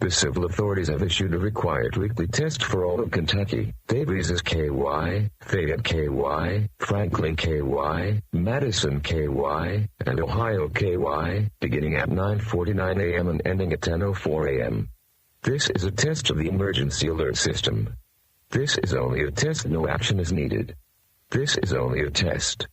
The civil authorities have issued a required weekly test for all of Kentucky. Davies is KY, Fayette KY, Franklin KY, Madison KY, and Ohio KY, beginning at 9:49 a.m. and ending at 10:04 a.m. This is a test of the emergency alert system. This is only a test, no action is needed. This is only a test.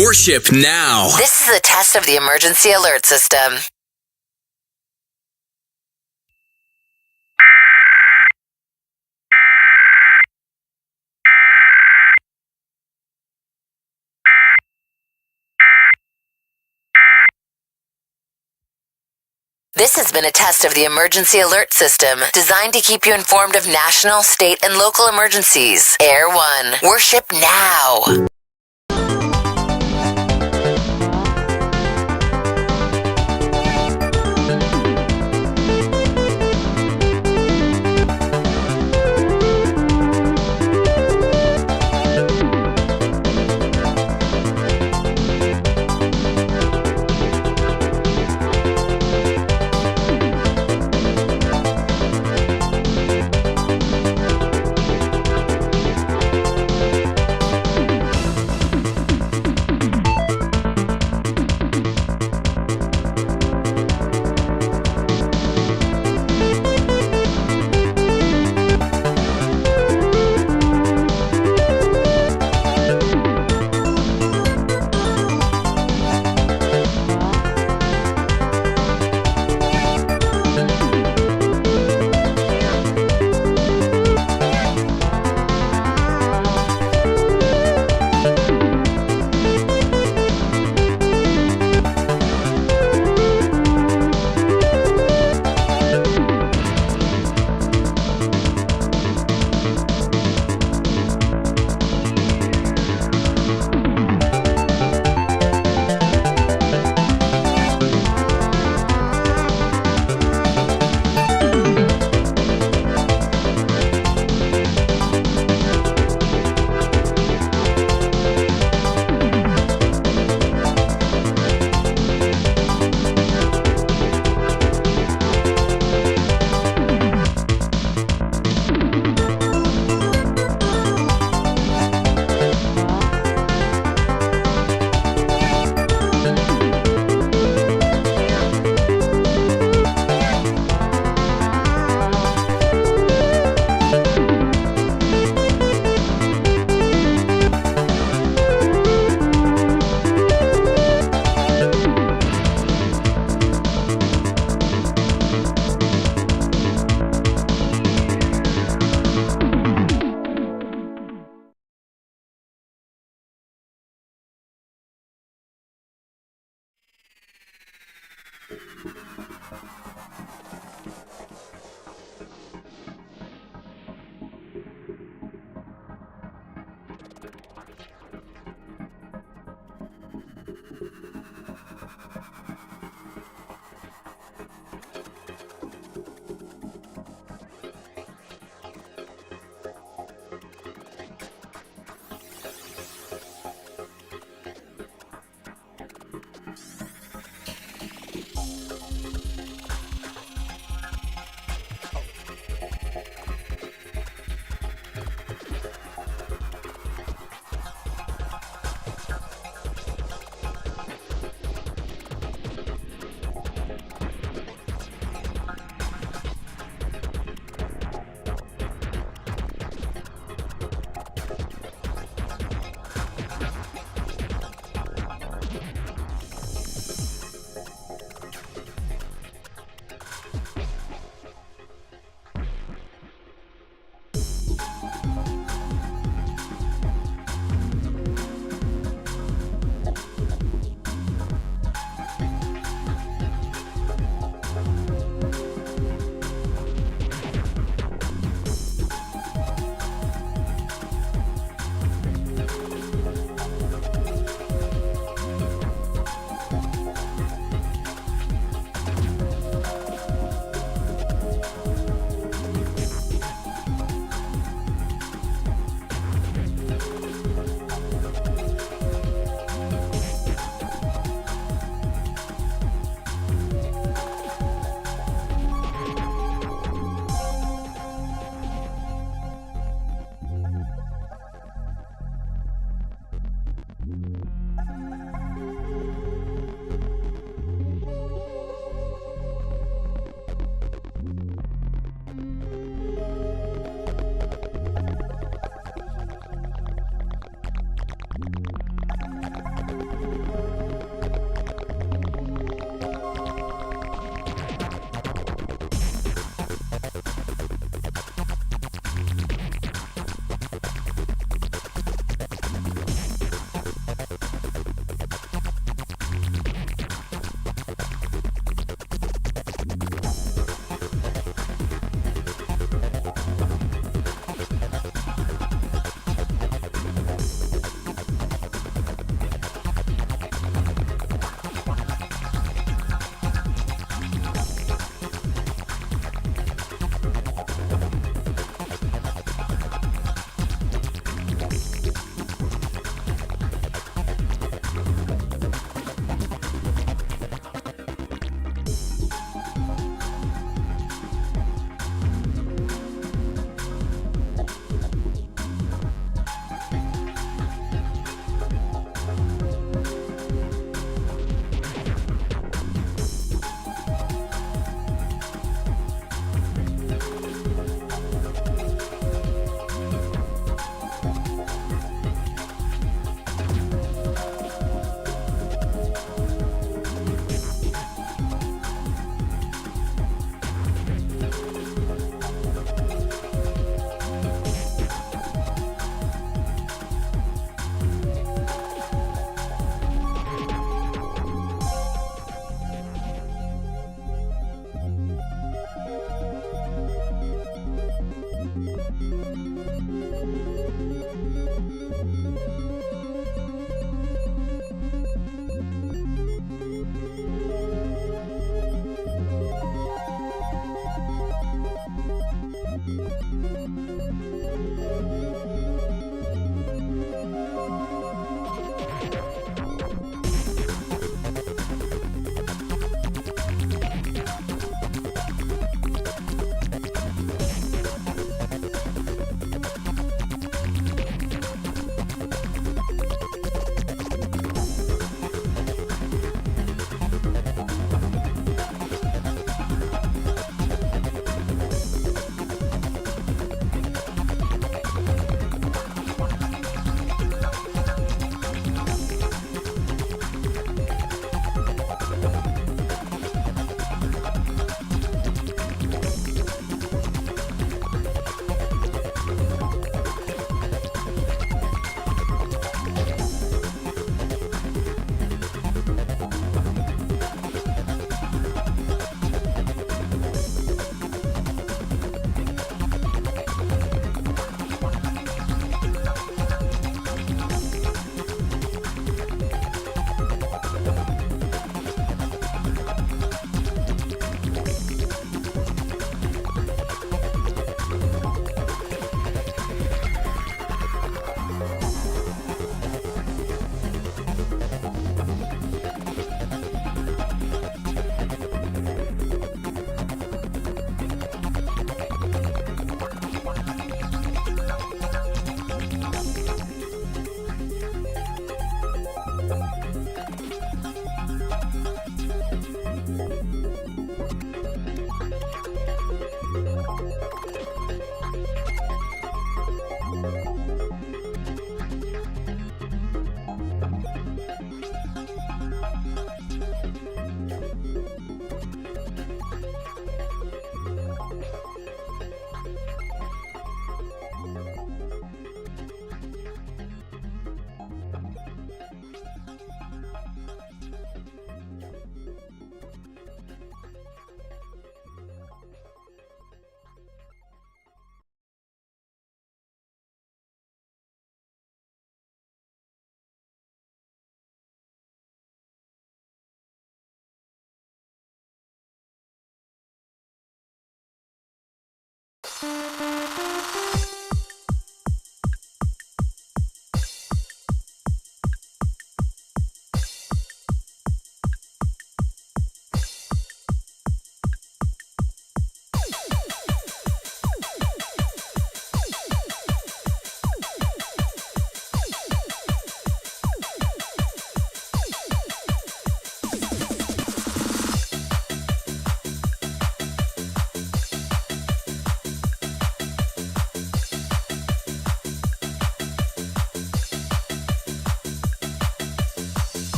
Worship now. This is a test of the emergency alert system. This has been a test of the emergency alert system, designed to keep you informed of national, state, and local emergencies. Air 1. Worship now.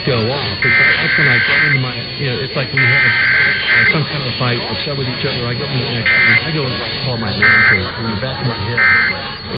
Go off. That's when I go into my, it's like when you have some kind of a fight, upset with each other, I go into I go and call my manager in the back of my head.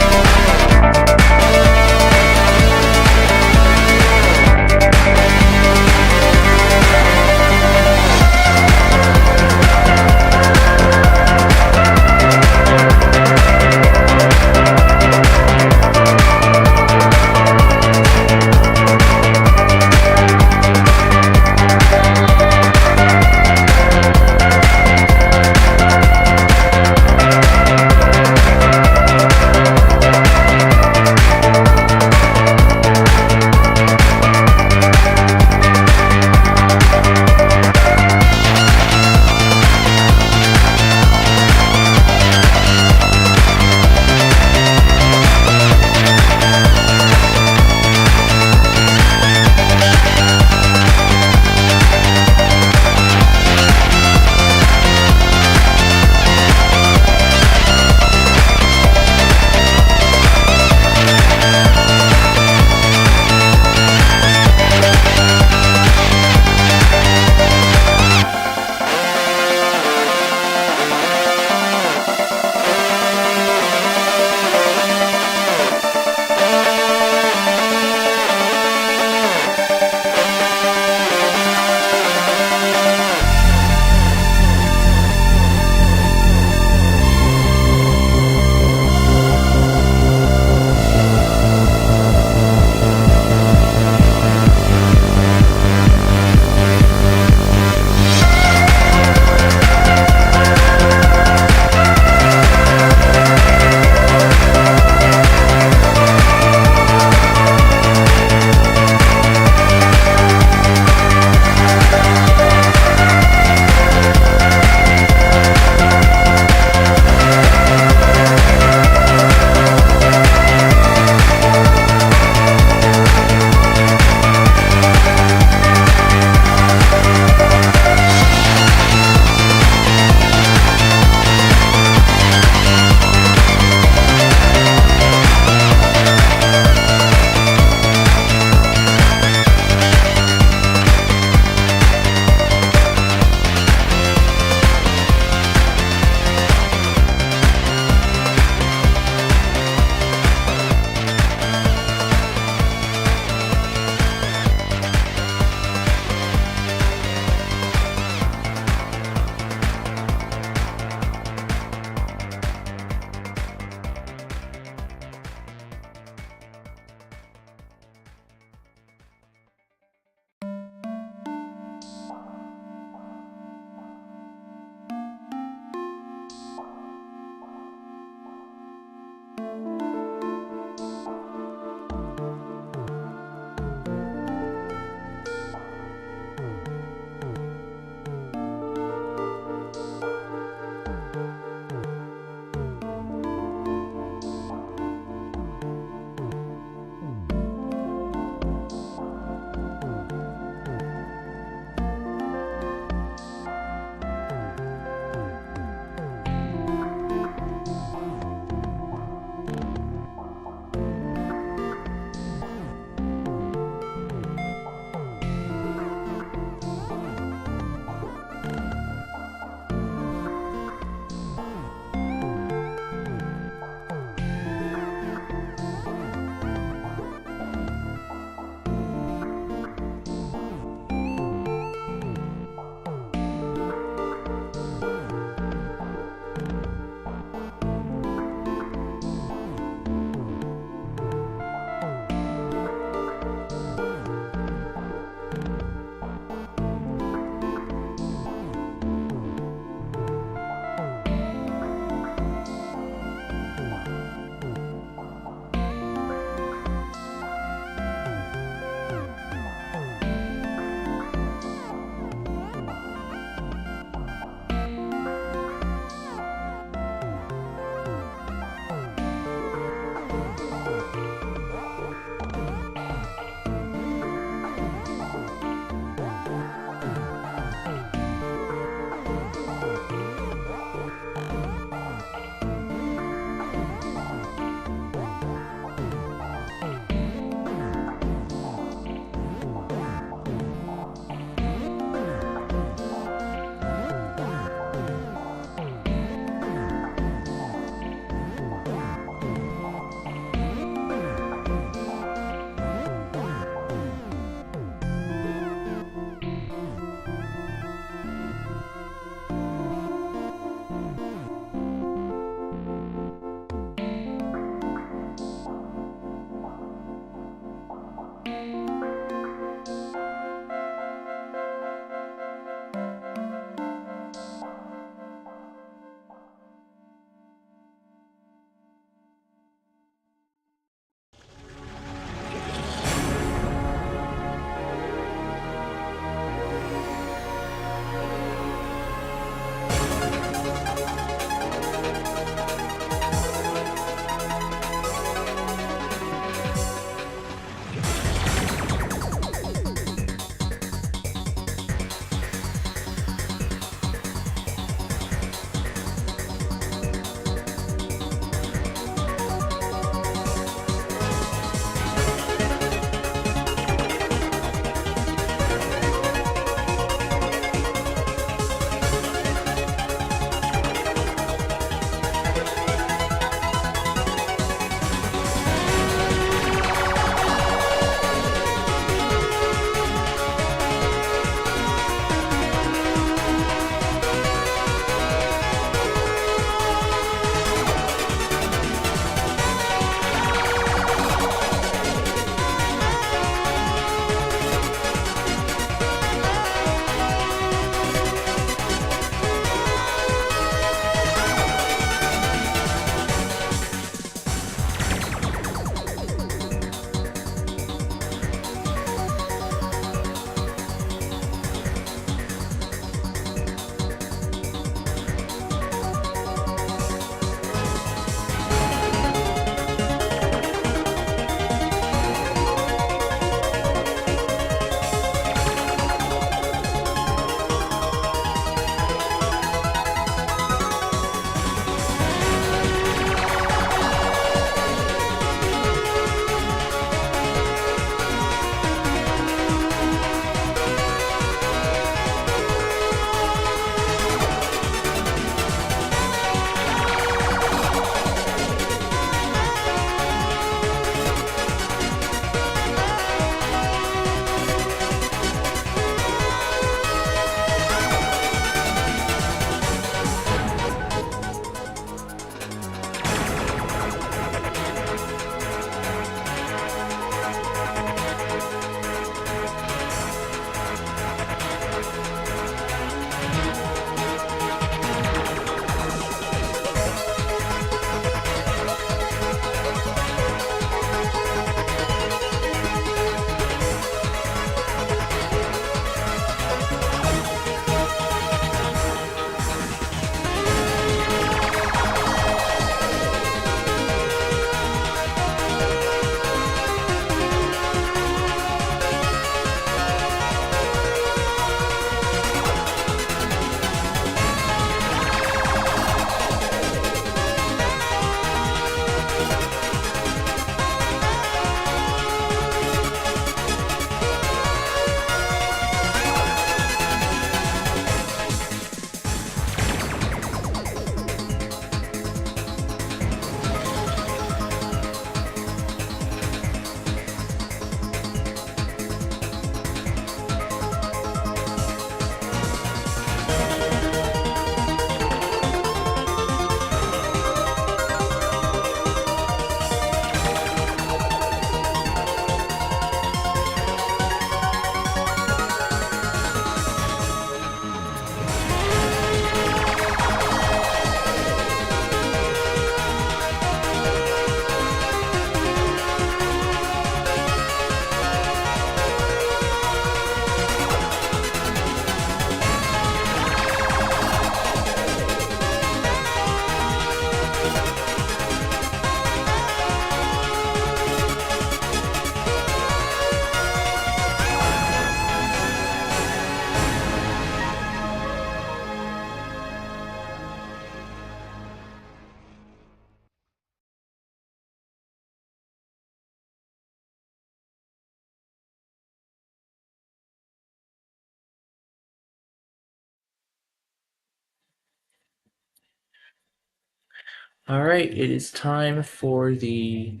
All right, it is time for the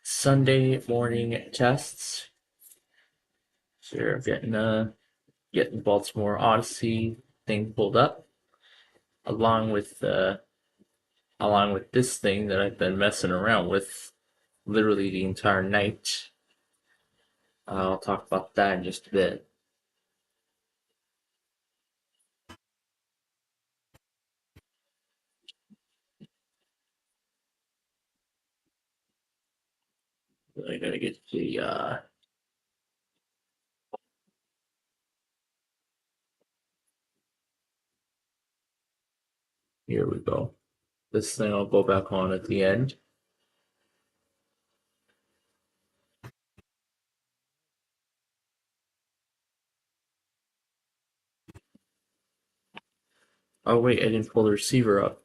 Sunday morning tests. So you're getting Baltimore Odyssey thing pulled up, along with this thing that I've been messing around with literally the entire night. I'll talk about that in just a bit. I gotta get the here we go. This thing I'll go back on at the end. Oh wait, I didn't pull the receiver up.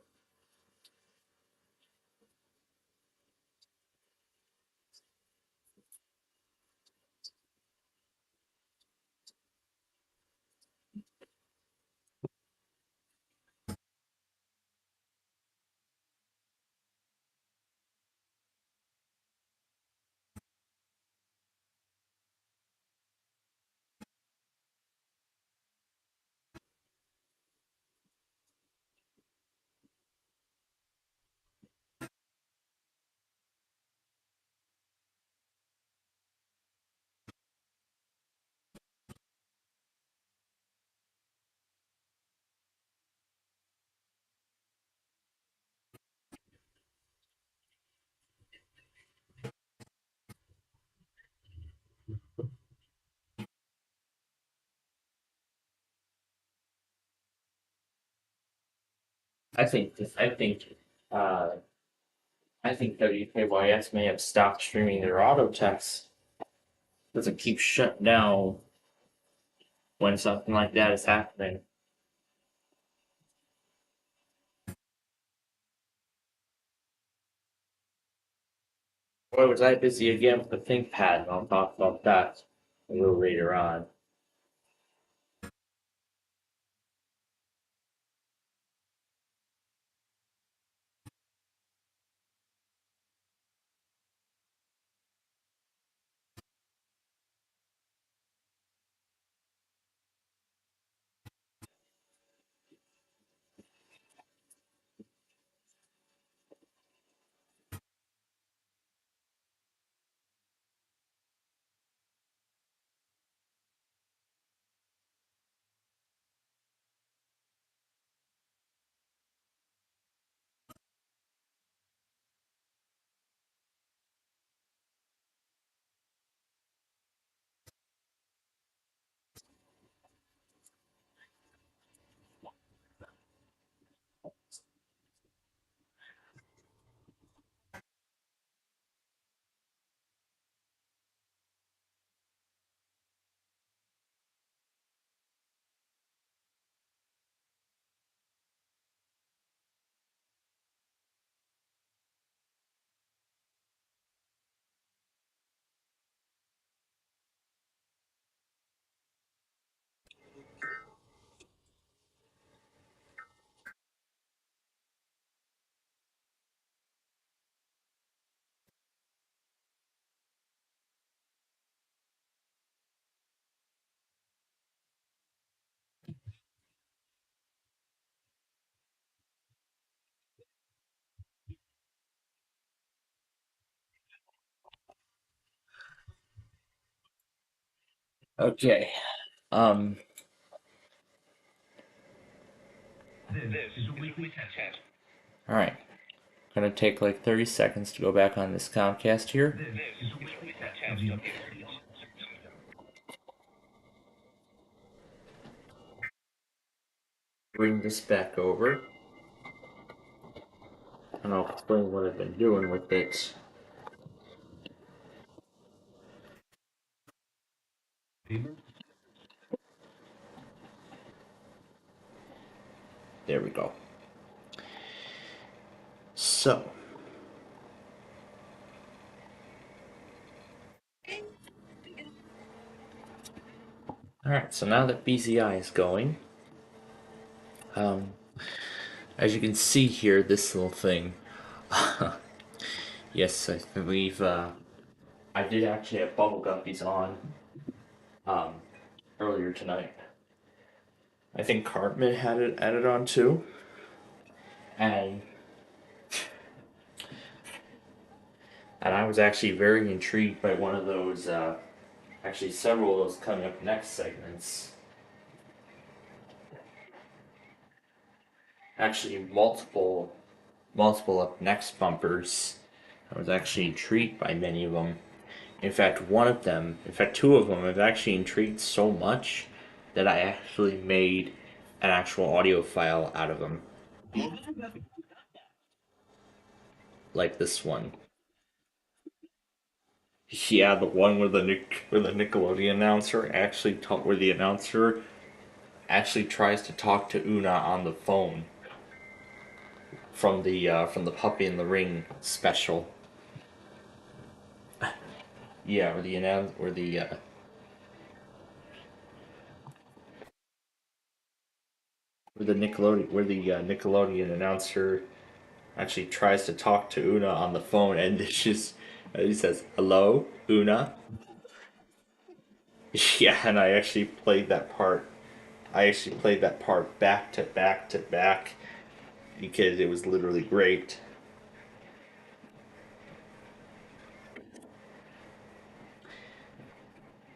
Uh, I think WKYS may have stopped streaming their auto text. Doesn't keep shut down when something like that is happening. Boy, was I busy again with the ThinkPad, and I'll talk about that a little later on. Okay. Um. All right. Gonna take like 30 seconds to go back on this Comcast here. Bring this back over. And I'll explain what I've been doing with it. There we go. So. Alright, so now that BZI is going, as you can see here, this little thing Yes, I believe I did actually have Bubble Guppies on um, earlier tonight. I think Cartman had it added on too. And I was actually very intrigued by one of those, actually several of those coming up next segments. Actually, multiple up next bumpers. I was actually intrigued by many of them. In fact, two of them, I've actually intrigued so much that I actually made an actual audio file out of them. Like this one. Yeah, the one where the Nickelodeon announcer where the announcer actually tries to talk to Una on the phone from the Puppy in the Ring special. Yeah, where the Nickelodeon announcer actually tries to talk to Una on the phone, and it's just he says, "Hello, Una." Yeah, and I actually played that part. I actually played that part back to back to back because it was literally great.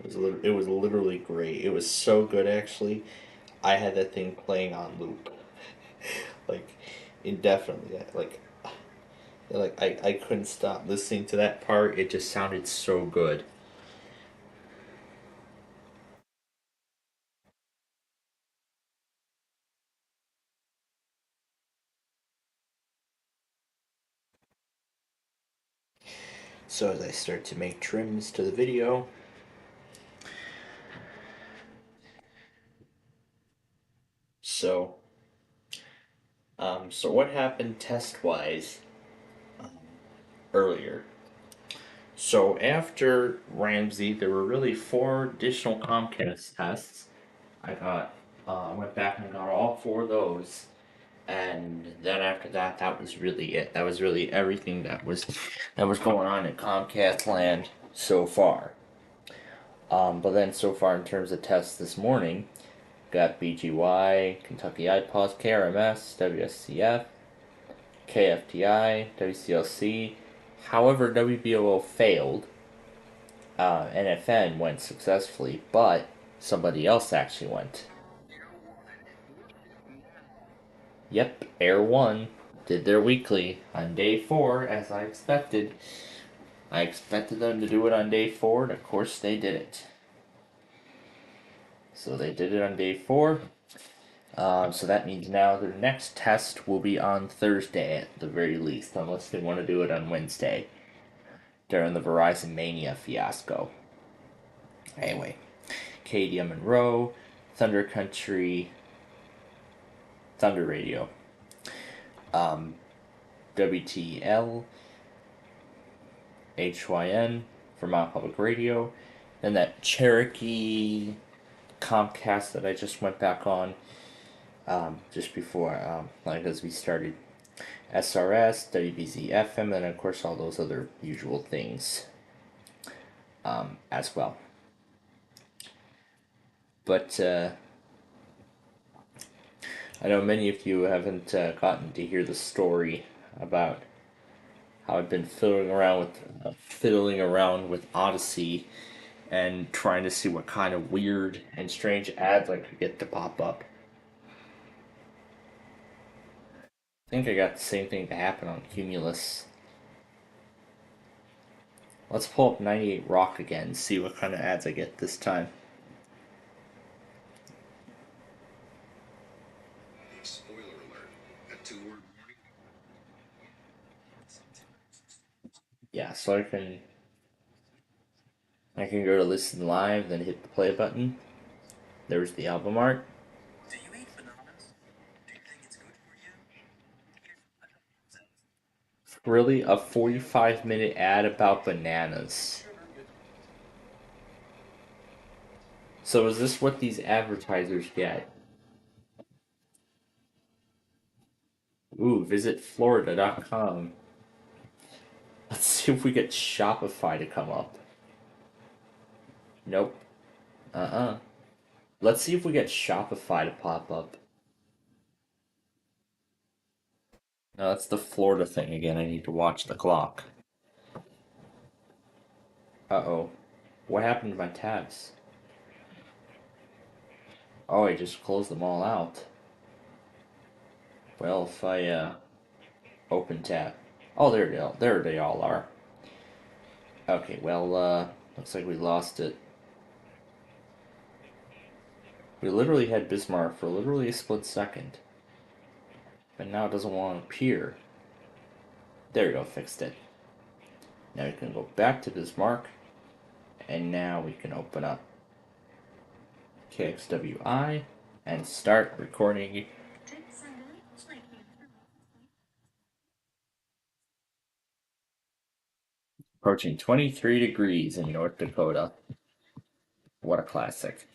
It was literally great. It was so good, actually. I had that thing playing on loop, like indefinitely. I couldn't stop listening to that part. It just sounded so good. So as I start to make trims to the video, so so what happened test wise earlier? So after Ramsey, there were really four additional Comcast tests. I went back and got all four of those, and then after that, that was really it. That was really everything that was going on in Comcast land so far. But then so far in terms of tests this morning, got BGY, Kentucky IPOS, KRMS, WSCF, KFTI, WCLC. However, WBOO failed. NFN went successfully, but somebody else actually went. Yep, Air 1 did their weekly on day 4, as I expected. I expected them to do it on day 4, and of course they did it. So they did it on day 4. So that means now their next test will be on Thursday at the very least, unless they want to do it on Wednesday during the Verizon Mania fiasco. Anyway, KDM Monroe, Thunder Country, Thunder Radio, WTL, HYN, Vermont Public Radio, then that Cherokee Comcast that I just went back on just before, like as we started, SRS, WBZ FM, and of course all those other usual things as well. But I know many of you haven't gotten to hear the story about how I've been fiddling around with Odyssey and trying to see what kind of weird and strange ads I could get to pop up. I think I got the same thing to happen on Cumulus. Let's pull up 98 Rock again and see what kind of ads I get this time. Spoiler alert. A two-word warning. Yeah, so I can go to listen live, then hit the play button. There's the album art. Do you eat bananas? Do you think it's good for you? Really, a 45-minute ad about bananas. So is this what these advertisers get? Ooh, visit Florida.com. see if we get Shopify to come up. Nope. Let's see if we get Shopify to pop up. No, that's the Florida thing again. I need to watch the clock. Uh-oh. What happened to my tabs? Oh, I just closed them all out. Well, if I, open tab. Oh, there they all are. Okay, well, looks like we lost it. We literally had Bismarck for literally a split second. But now it doesn't want to appear. There we go, fixed it. Now we can go back to Bismarck. And now we can open up KXWI and start recording. Approaching 23 degrees in North Dakota. What a classic.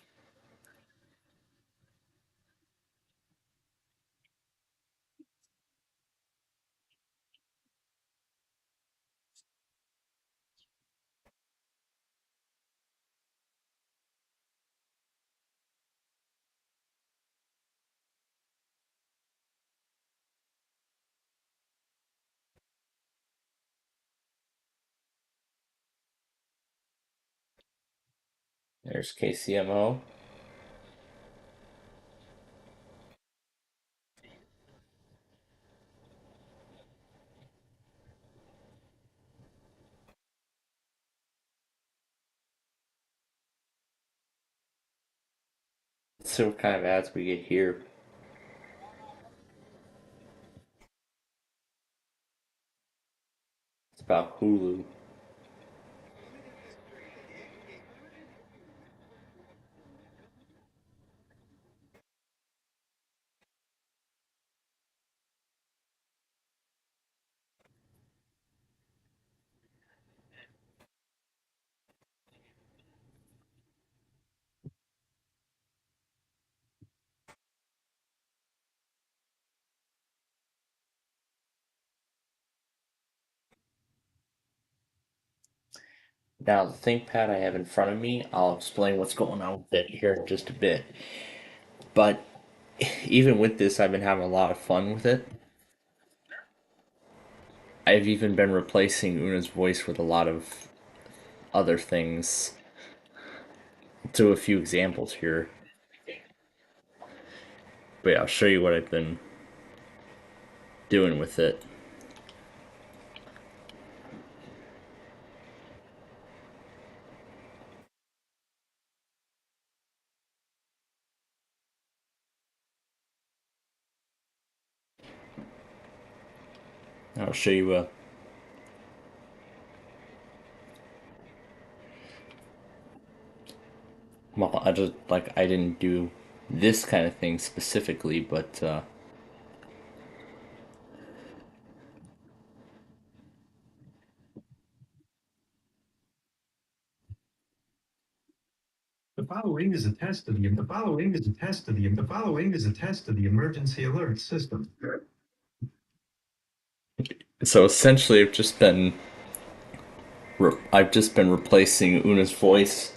There's KCMO. Let's see what kind of ads we get here. It's about Hulu. Now, the ThinkPad I have in front of me, I'll explain what's going on with it here in just a bit. But even with this, I've been having a lot of fun with it. I've even been replacing Una's voice with a lot of other things. To a few examples here. But yeah, I'll show you what I've been doing with it. I'll show you well, I didn't do this kind of thing specifically, but The following is a test of the emergency alert system. so essentially I've just been replacing Una's voice.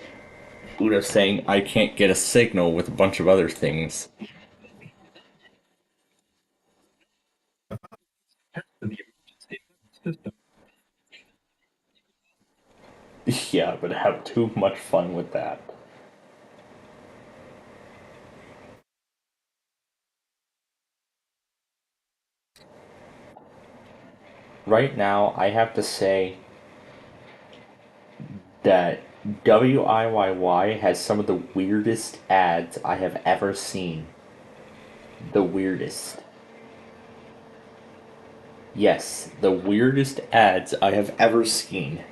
Una saying I can't get a signal with a bunch of other things. The emergency alert system. Yeah, but have too much fun with that. Right now, I have to say that WIYY has some of the weirdest ads I have ever seen. The weirdest. Yes, the weirdest ads I have ever seen.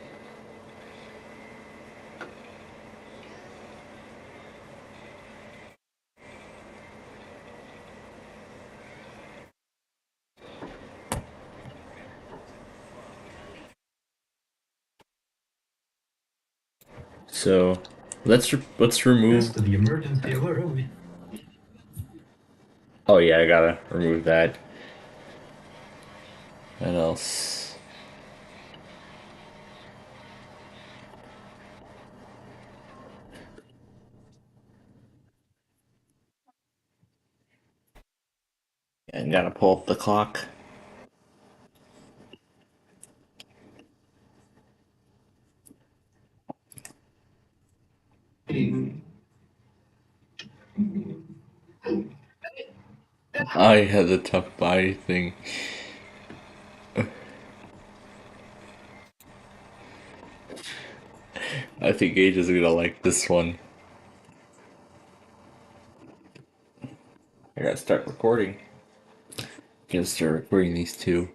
So let's remove. Test of the emergency alert. Oh yeah, I gotta remove that. What else? And gotta pull up the clock. I had the tough body thing. I think Gage is gonna like this one. I gotta start recording. Gotta start recording these two.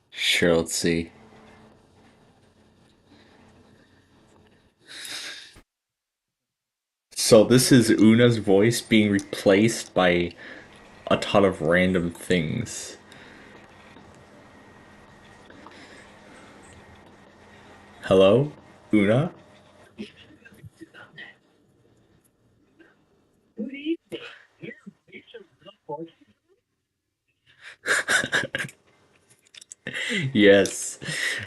Sure, let's see. So this is Una's voice being replaced by a ton of random things. Hello? Una? Yes.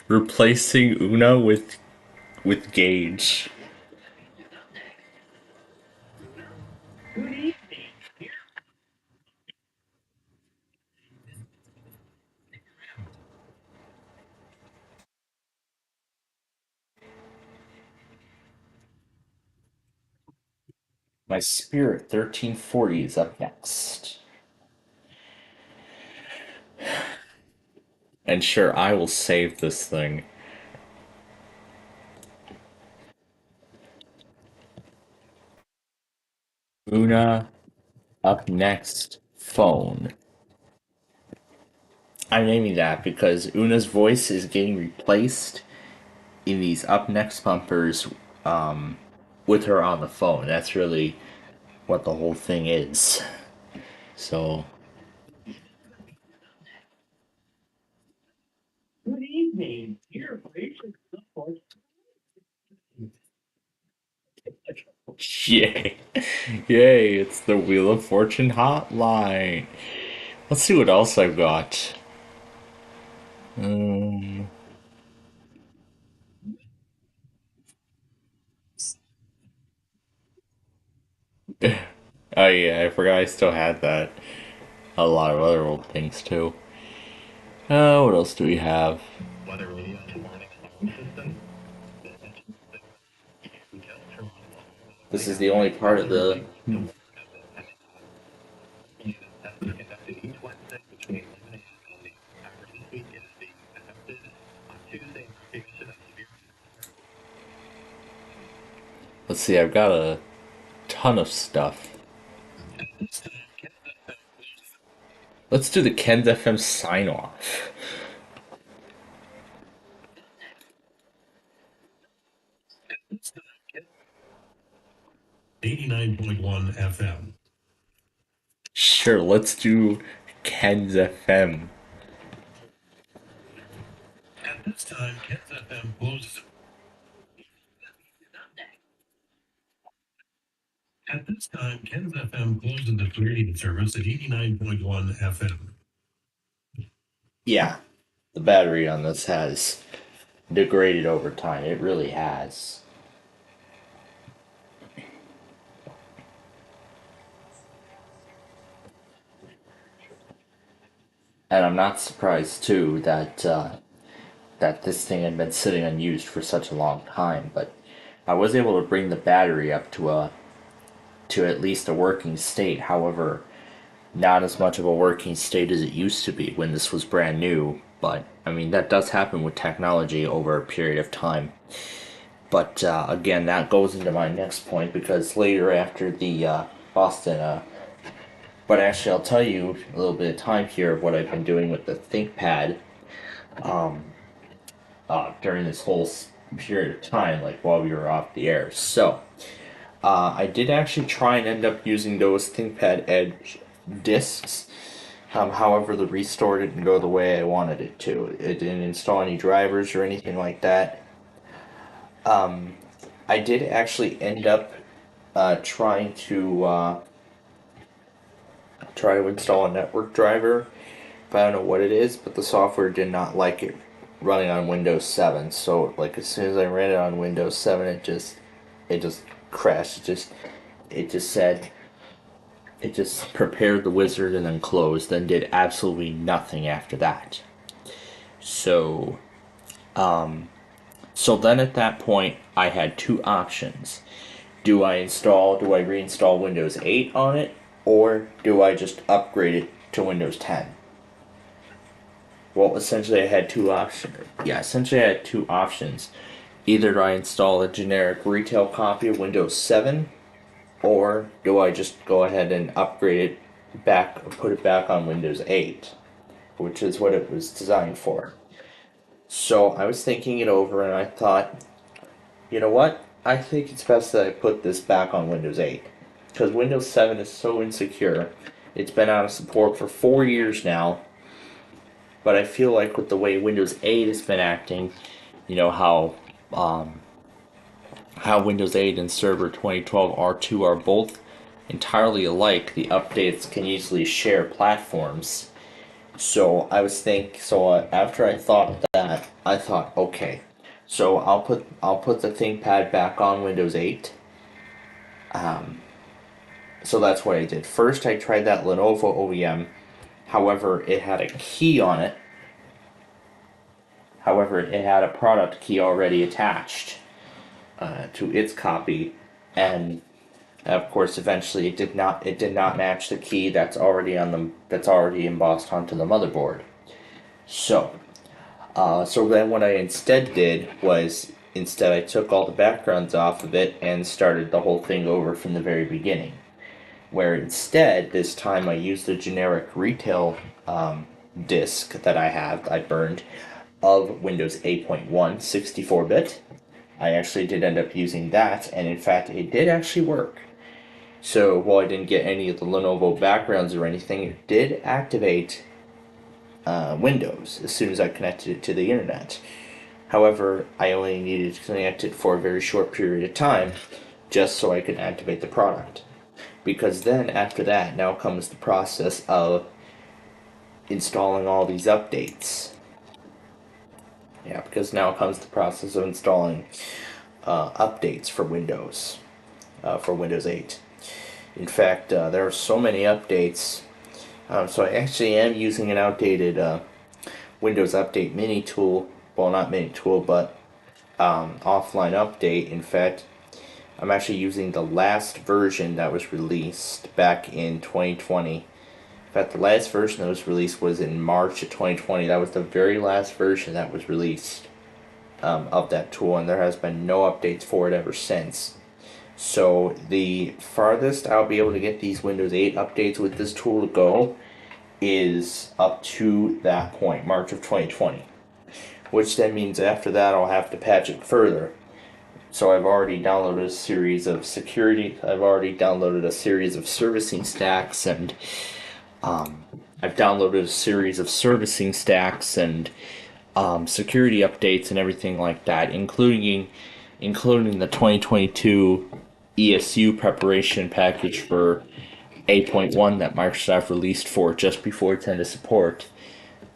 Replacing Una with Gage. My Spirit 1340 is up next. And sure, I will save this thing. Una up next. Phone. I'm naming that because Una's voice is getting replaced in these up next bumpers with her on the phone. That's really what the whole thing is. So, yay. Yay, it's the Wheel of Fortune hotline. Let's see what else I've got. Um, oh yeah, I forgot I still had that. A lot of other old things too. What else do we have? This is the only part of the. Let's see, I've got a ton of stuff. Let's do the Ken's FM sign off. 89.1 FM. Sure, let's do Ken's FM. At this time, Ken's FM closes. At this time, Ken's FM closes the radio service at 89.1 FM. Yeah, the battery on this has degraded over time. It really has. And I'm not surprised too that this thing had been sitting unused for such a long time. But I was able to bring the battery up to at least a working state. However, not as much of a working state as it used to be when this was brand new. But I mean that does happen with technology over a period of time. But again, that goes into my next point because later after the Boston. But actually, I'll tell you a little bit of time here of what I've been doing with the ThinkPad during this whole period of time, like while we were off the air. So, I did actually try and end up using those ThinkPad Edge discs. However, the restore didn't go the way I wanted it to. It didn't install any drivers or anything like that. I did actually end up trying to try to install a network driver, but I don't know what it is, but the software did not like it running on Windows 7. So like as soon as I ran it on Windows 7, it just crashed. It just it just said, it just prepared the wizard and then closed, then did absolutely nothing after that. So, so then at that point, I had two options. Do I reinstall Windows 8 on it, or do I just upgrade it to Windows 10? Well, essentially I had two options. Yeah, essentially I had two options. Either do I install a generic retail copy of Windows 7, or do I just go ahead and upgrade it back, put it back on Windows 8, which is what it was designed for. So I was thinking it over and I thought, you know what? I think it's best that I put this back on Windows 8. Because Windows 7 is so insecure. It's been out of support for 4 years now. But I feel like with the way Windows 8 has been acting, you know, how Windows 8 and Server 2012 R2 are both entirely alike, the updates can easily share platforms. So after I thought that, I thought, okay, so I'll put the ThinkPad back on Windows 8. So that's what I did. First, I tried that Lenovo OEM. However, it had a key on it. However, it had a product key already attached to its copy, and of course, eventually it did not match the key that's already embossed onto the motherboard. So then what I instead did was I took all the backgrounds off of it and started the whole thing over from the very beginning. Where instead, this time I used the generic retail disk that I burned of Windows 8.1 64-bit. I actually did end up using that, and in fact, it did actually work. So while I didn't get any of the Lenovo backgrounds or anything, it did activate Windows as soon as I connected it to the internet. However, I only needed to connect it for a very short period of time, just so I could activate the product. Because then, after that, now comes the process of installing all these updates. Yeah, because now comes the process of installing updates for Windows 8. In fact, there are so many updates. So I actually am using an outdated Windows Update mini tool. Well, not mini tool, but offline update. In fact, I'm actually using the last version that was released back in 2020. In fact, the last version that was released was in March of 2020. That was the very last version that was released of that tool, and there has been no updates for it ever since. So the farthest I'll be able to get these Windows 8 updates with this tool to go is up to that point, March of 2020. Which then means after that I'll have to patch it further. So I've already downloaded a series of servicing stacks, and I've downloaded a series of servicing stacks and security updates and everything like that, including the 2022 ESU preparation package for 8.1 that Microsoft released for just before its end of support.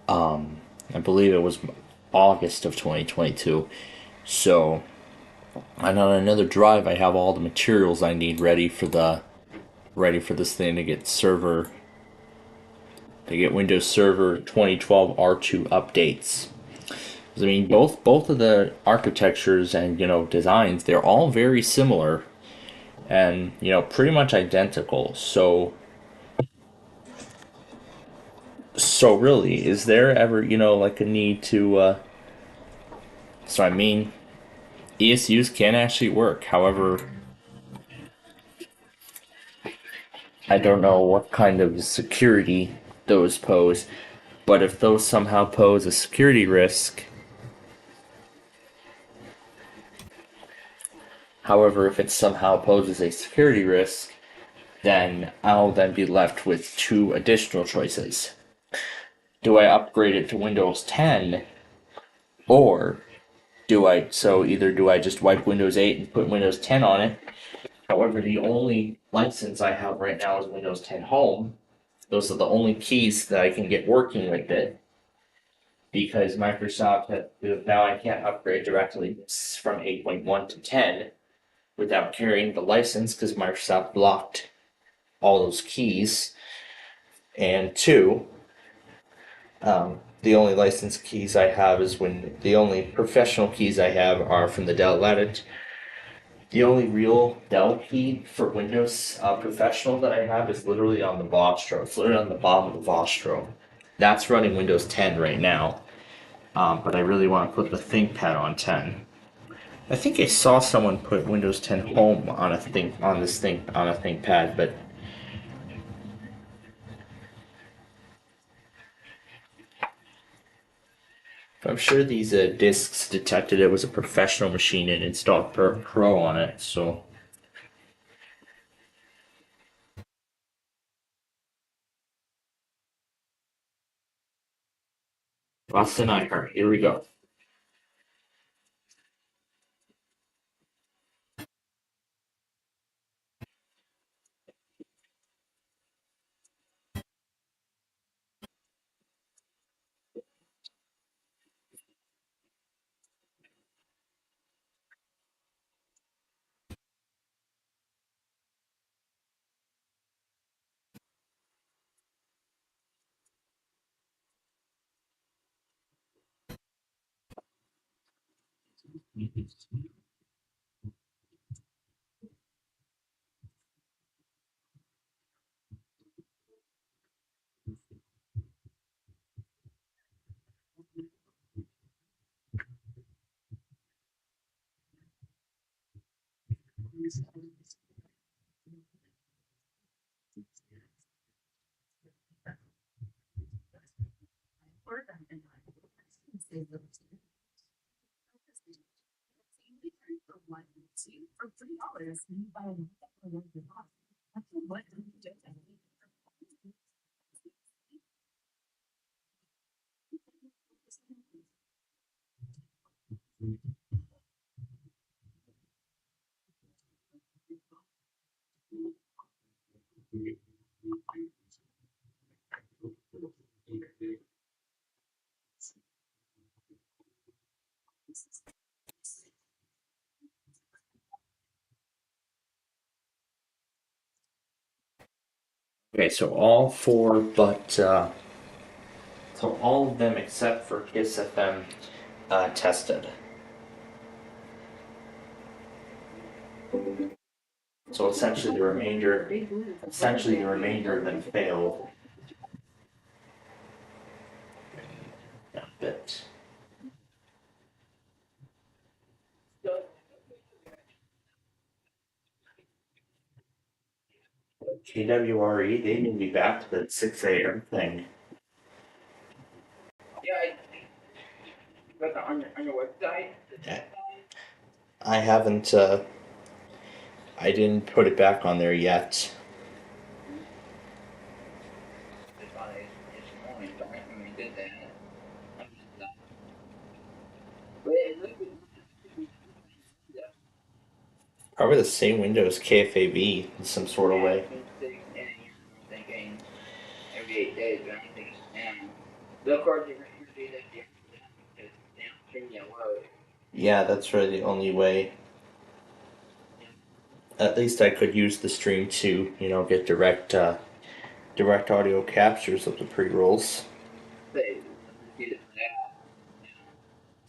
I believe it was August of 2022. So, and on another drive, I have all the materials I need ready for this thing to get Windows Server 2012 R2 updates. I mean, both of the architectures and designs, they're all very similar, and pretty much identical. So really, is there ever like a need to? So I mean, ESUs can actually work. However, I don't know what kind of security those pose, but if those somehow pose a security risk. However, if it somehow poses a security risk, then I'll then be left with two additional choices. Do I upgrade it to Windows 10, or do I just wipe Windows 8 and put Windows 10 on it? However, the only license I have right now is Windows 10 Home. Those are the only keys that I can get working with it. Because Microsoft now I can't upgrade directly from 8.1 to 10. without carrying the license because Microsoft blocked all those keys. And two, the only license keys I have is the only professional keys I have are from the Dell Latitude. The only real Dell key for Windows Professional that I have is literally on the Vostro. It's literally on the bottom of the Vostro. That's running Windows 10 right now. But I really want to put the ThinkPad on 10. I think I saw someone put Windows 10 Home on a ThinkPad, but I'm sure these disks detected it was a professional machine and installed Pro on it. So Austin Icar, here we go. Okay, so all four, but so all of them except for KISS-FM tested. So essentially the remainder of them failed. Yeah, but KWRE, they moved me back to the 6 a.m. thing. Yeah, but on your website. I haven't. I didn't put it back on there yet. Probably the same Windows KFAB in some sort of way. Every 8 days, but I don't think it's now. But of course, you're going to do that because they don't stream you load. Yeah, that's really the only way. At least I could use the stream to, get direct audio captures of the pre-rolls. They do that for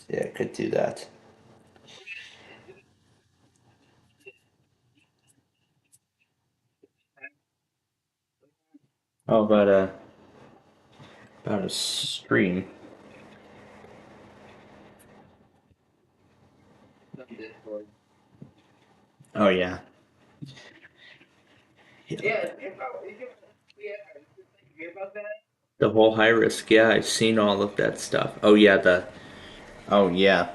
that. Yeah, I could do that. Oh, about a stream. Some Discord. Oh yeah. Yeah, you hear about that? The whole high risk. Yeah, I've seen all of that stuff. Oh yeah. Oh yeah.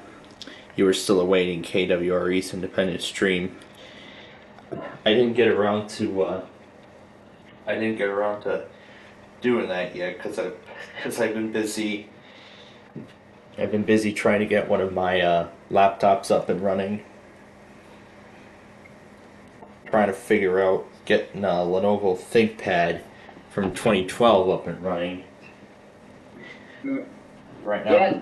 You were still awaiting KWRE's independent stream. I didn't get around to. I didn't get around to doing that yet because I've been busy. I've been busy trying to get one of my laptops up and running. Trying to figure out getting a Lenovo ThinkPad from 2012 up and running. Right now. Yeah,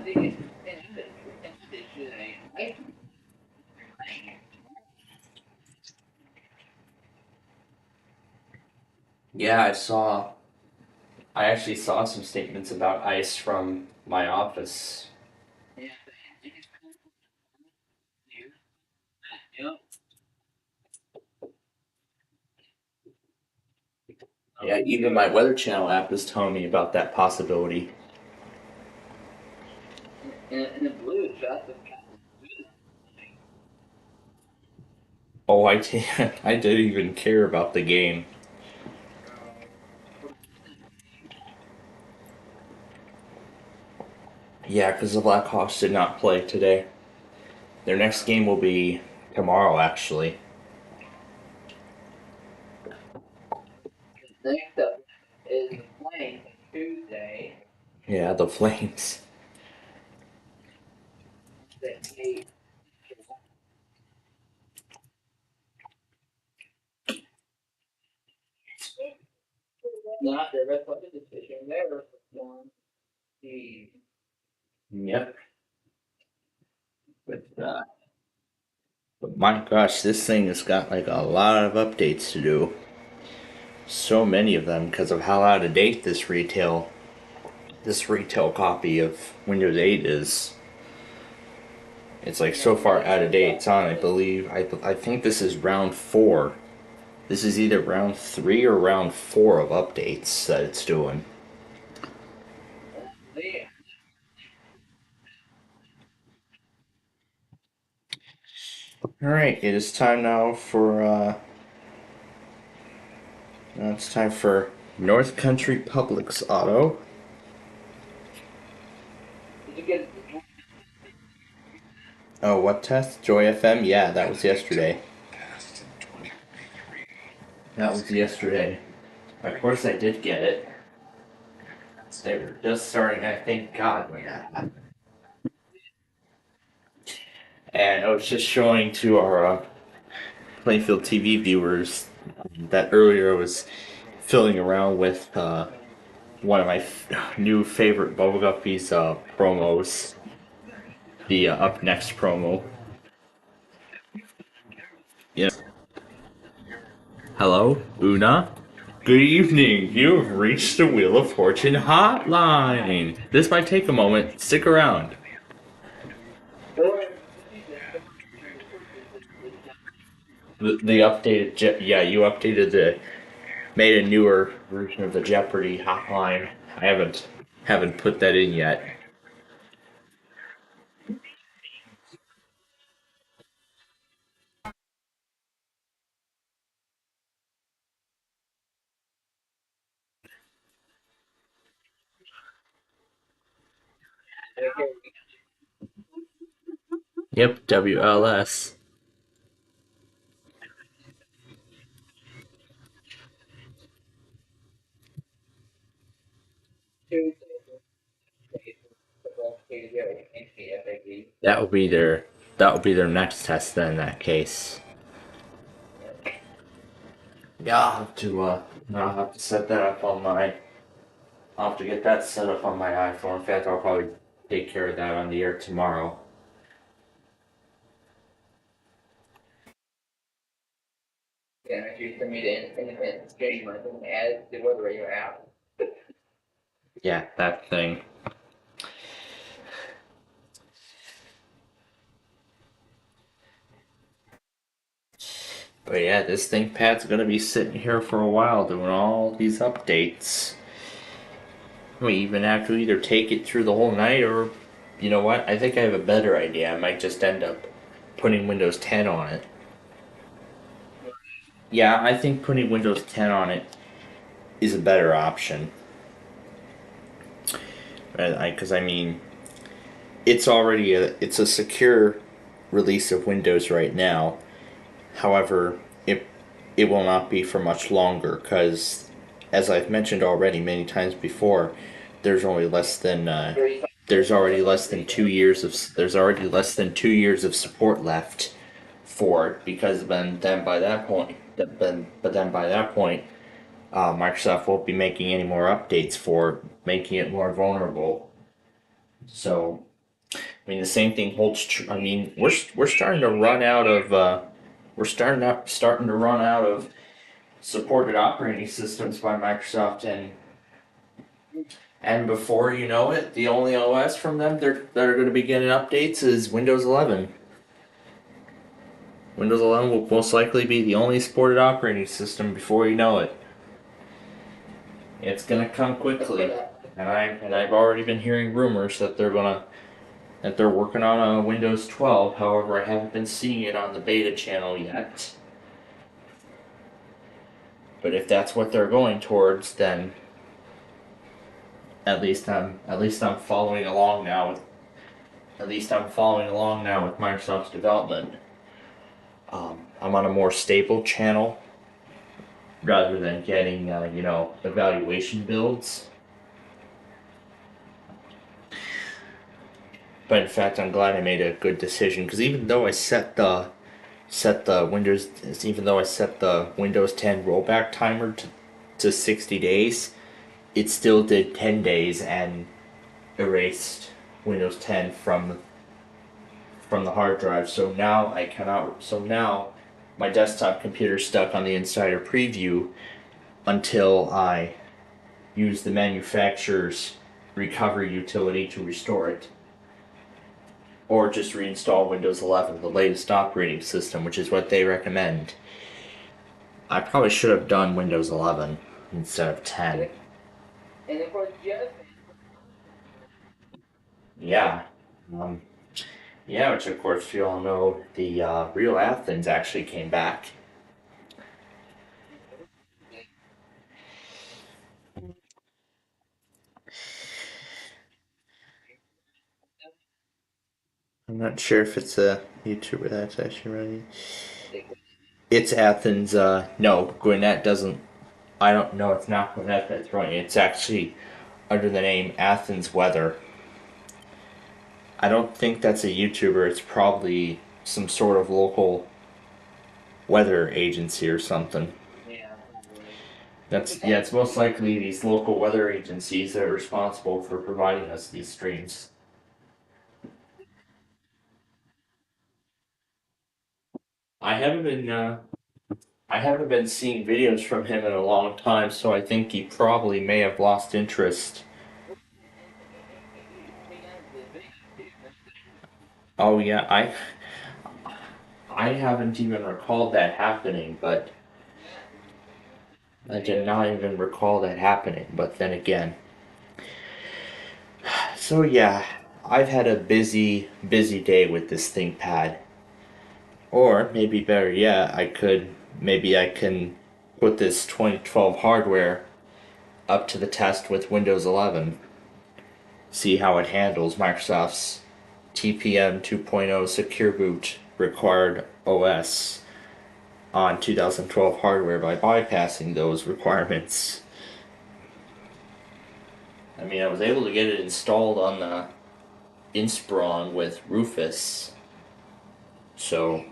Yeah, I actually saw some statements about ice from my office. Yeah. Yep. Yeah, even my Weather Channel app is telling me about that possibility. And the Blues, that's the Oh, I didn't even care about the game. Yeah, because the Blackhawks did not play today. Their next game will be tomorrow, actually. next up is the Flames Tuesday. Yeah, the Flames. They not their best weapon decision there one. The Yep. But my gosh, this thing has got like a lot of updates to do. So many of them because of how out of date this retail copy of Windows 8 is. It's like so far out of date. It's on, I believe. I think this is round 4. This is either round 3 or round 4 of updates that it's doing. they All right, it is time now it's time for North Country Public's Auto. did you get Oh, what test? Joy FM? Yeah, that was yesterday. That was yesterday. Of course, I did get it. They were just starting, I thank God when that happened. And I was just showing to our Plainfield TV viewers that earlier I was filling around with one of my new favorite Bubble Guppies promos, the Up Next promo. Yeah. Hello, Una. Good evening. You have reached the Wheel of Fortune hotline. This might take a moment. Stick around. The updated yeah, you updated made a newer version of the Jeopardy hotline. I haven't put that in yet. Yep, WLS. That will be their next test then in that case. Yeah, I'll have to set that up on my I'll have to get that set up on my iPhone. In fact, I'll probably take care of that on the air tomorrow. Yeah, if you send me the independent game, I can add it to the radio app. Yeah, that thing. But yeah, this ThinkPad's gonna be sitting here for a while doing all these updates. We even have to either take it through the whole night or, you know what? I think I have a better idea. I might just end up putting Windows 10 on it. Yeah, I think putting Windows 10 on it is a better option. Because I mean, it's a secure release of Windows right now. However, it will not be for much longer because, as I've mentioned already many times before, there's only less than there's already less than 2 years of there's already less than 2 years of support left for it because then by that point Microsoft won't be making any more updates for it, making it more vulnerable. So I mean the same thing holds true. I mean we're starting to run out of starting to run out of supported operating systems by Microsoft, and before you know it, the only OS from them that are going to be getting updates is Windows 11. Windows 11 will most likely be the only supported operating system before you know it. It's gonna come quickly, and I've already been hearing rumors that they're working on a Windows 12. However, I haven't been seeing it on the beta channel yet. But if that's what they're going towards, then at least I'm following along now with Microsoft's development. I'm on a more stable channel rather than getting evaluation builds. But in fact, I'm glad I made a good decision, because even though I set the Windows 10 rollback timer to 60 days, it still did 10 days and erased Windows 10 from the hard drive. So now my desktop computer's stuck on the Insider Preview until I use the manufacturer's recovery utility to restore it. Or just reinstall Windows 11, the latest operating system, which is what they recommend. I probably should have done Windows 11 instead of 10. And of course, Jeff. Yeah. Which of course you all know, the real Athens actually came back. I'm not sure if it's a YouTuber that's actually running. It's Athens. No, Gwinnett doesn't. I don't know. It's not Gwinnett that's running. It's actually under the name Athens Weather. I don't think that's a YouTuber. It's probably some sort of local weather agency or something. It's most likely these local weather agencies that are responsible for providing us these streams. I haven't been seeing videos from him in a long time, so I think he probably may have lost interest. Oh yeah, I haven't even recalled that happening, but I did not even recall that happening, but then again. So yeah, I've had a busy day with this ThinkPad. Or maybe better yet, I can put this 2012 hardware up to the test with Windows 11. See how it handles Microsoft's TPM 2.0 Secure Boot required OS on 2012 hardware by bypassing those requirements. I mean, I was able to get it installed on the Inspiron with Rufus, so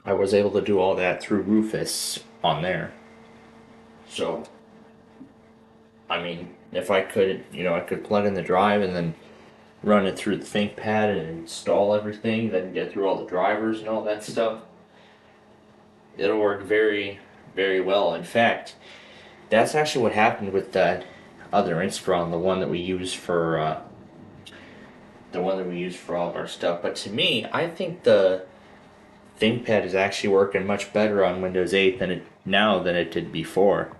I was able to do all that through Rufus on there. So, I mean, if I could, I could plug in the drive and then run it through the ThinkPad and install everything, then get through all the drivers and all that stuff. It'll work very, very well. In fact, that's actually what happened with that other Inspiron, the one that we use for all of our stuff. But to me, I think the ThinkPad is actually working much better on Windows 8 than it did before.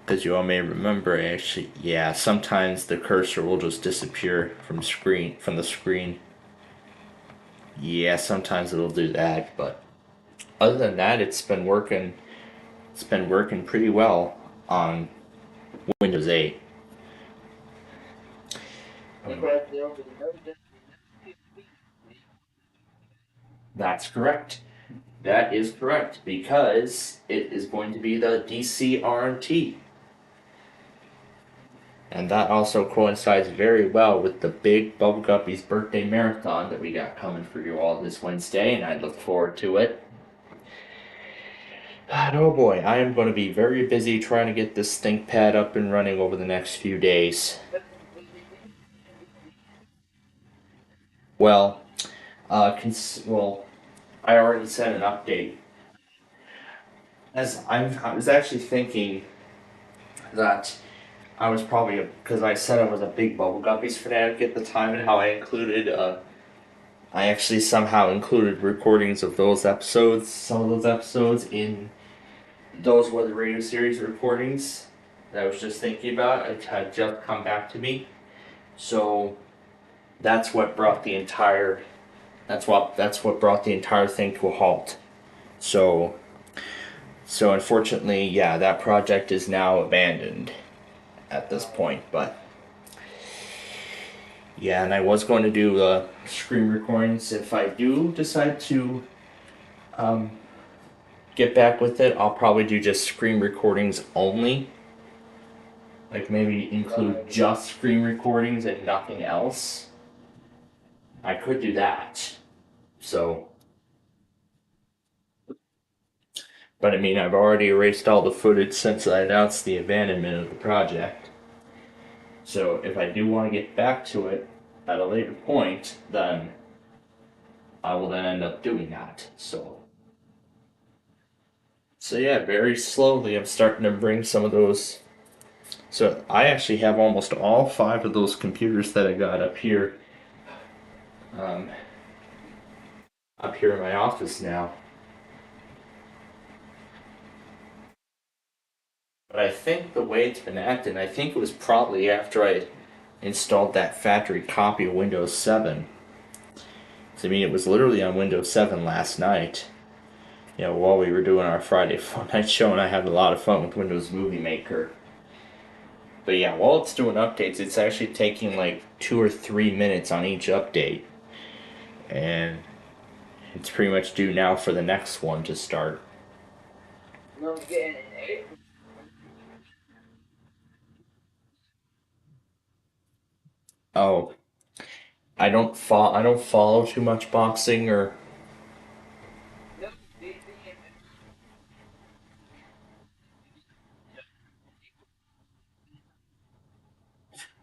Because you all may remember, actually, sometimes the cursor will just disappear from the screen. Yeah, sometimes it'll do that, but other than that, it's been working pretty well on Windows 8. That's correct. That is correct, because it is going to be the DC RMT. And that also coincides very well with the big Bubble Guppy's birthday marathon that we got coming for you all this Wednesday, and I look forward to it. And oh boy, I am going to be very busy trying to get this ThinkPad up and running over the next few days. Well, I already sent an update I was actually thinking that I was probably, because I said I was a big Bubble Guppies fanatic at the time, and how I actually somehow included recordings of those episodes, some of those episodes in those were the radio series recordings that I was just thinking about. It had just come back to me. So that's what brought the entire that's what brought the entire thing to a halt. So unfortunately, yeah, that project is now abandoned at this point, but yeah, and I was going to do screen recordings. If I do decide to get back with it, I'll probably do just screen recordings only. Like maybe include just screen recordings and nothing else. I could do that. So, but I mean, I've already erased all the footage since I announced the abandonment of the project. So if I do want to get back to it at a later point, then I will then end up doing that. So yeah, very slowly I'm starting to bring some of those. So I actually have almost all 5 of those computers that I got um, up here in my office now. But I think the way it's been acting, I think it was probably after I installed that factory copy of Windows 7. I mean, it was literally on Windows 7 last night. You know, while we were doing our Friday Fun Night show, and I had a lot of fun with Windows Movie Maker. But yeah, while it's doing updates, it's actually taking like 2 or 3 minutes on each update. And it's pretty much due now for the next one to start. No, I'm getting it. Oh, I don't follow too much boxing or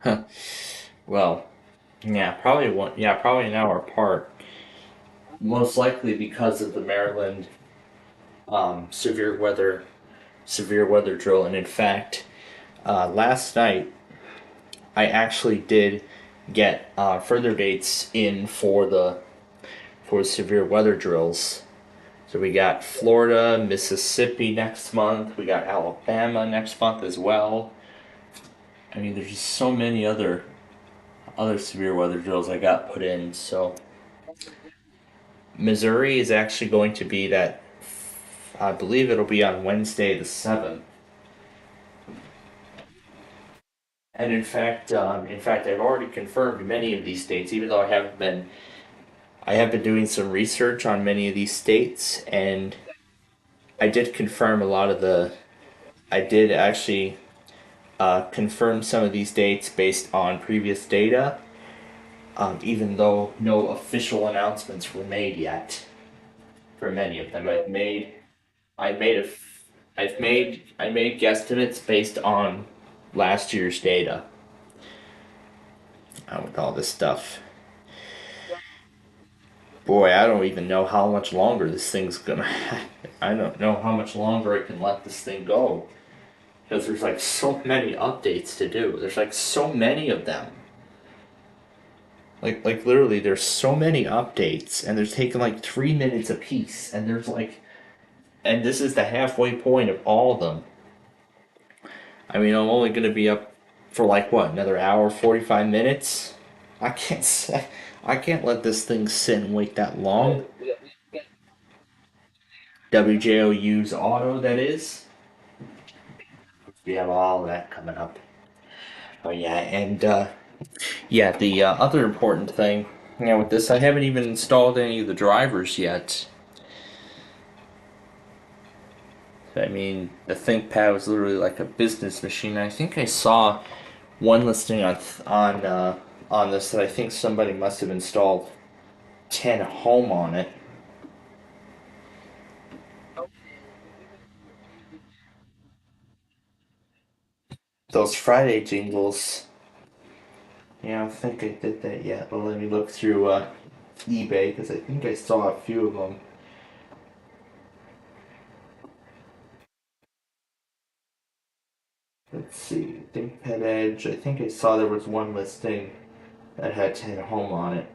No, well, yeah, probably one. Yeah, probably an hour apart. Most likely because of the Maryland severe weather drill. And in fact, last night I actually did get further dates in for severe weather drills. So we got Florida, Mississippi next month. We got Alabama next month as well. I mean, there's just so many other severe weather drills I got put in. So Missouri is actually going to be that. I believe it'll be on Wednesday the 7th. And in fact, I've already confirmed many of these states, even though I have been doing some research on many of these states, and I did confirm a lot of I did actually confirm some of these dates based on previous data, even though no official announcements were made yet for many of them. I made a, I made guesstimates based on last year's data. With all this stuff, boy, I don't even know how much longer this thing's gonna. I don't know how much longer I can let this thing go, because there's like so many updates to do. There's like so many of them. Like literally, there's so many updates, and they're taking like 3 minutes a piece, and and this is the halfway point of all of them. I mean, I'm only gonna be up for like what, another hour, 45 minutes. I can't say, I can't let this thing sit and wait that long. WJOU's auto, that is. We have all of that coming up. Oh yeah, and yeah, the other important thing, with this, I haven't even installed any of the drivers yet. I mean, the ThinkPad was literally like a business machine. I think I saw one listing on this that I think somebody must have installed 10 home on it. Those Friday jingles. Yeah, I don't think I did that yet, but let me look through eBay because I think I saw a few of them. let's see, ThinkPad Edge. I think I saw there was one listing that had 10 home on it.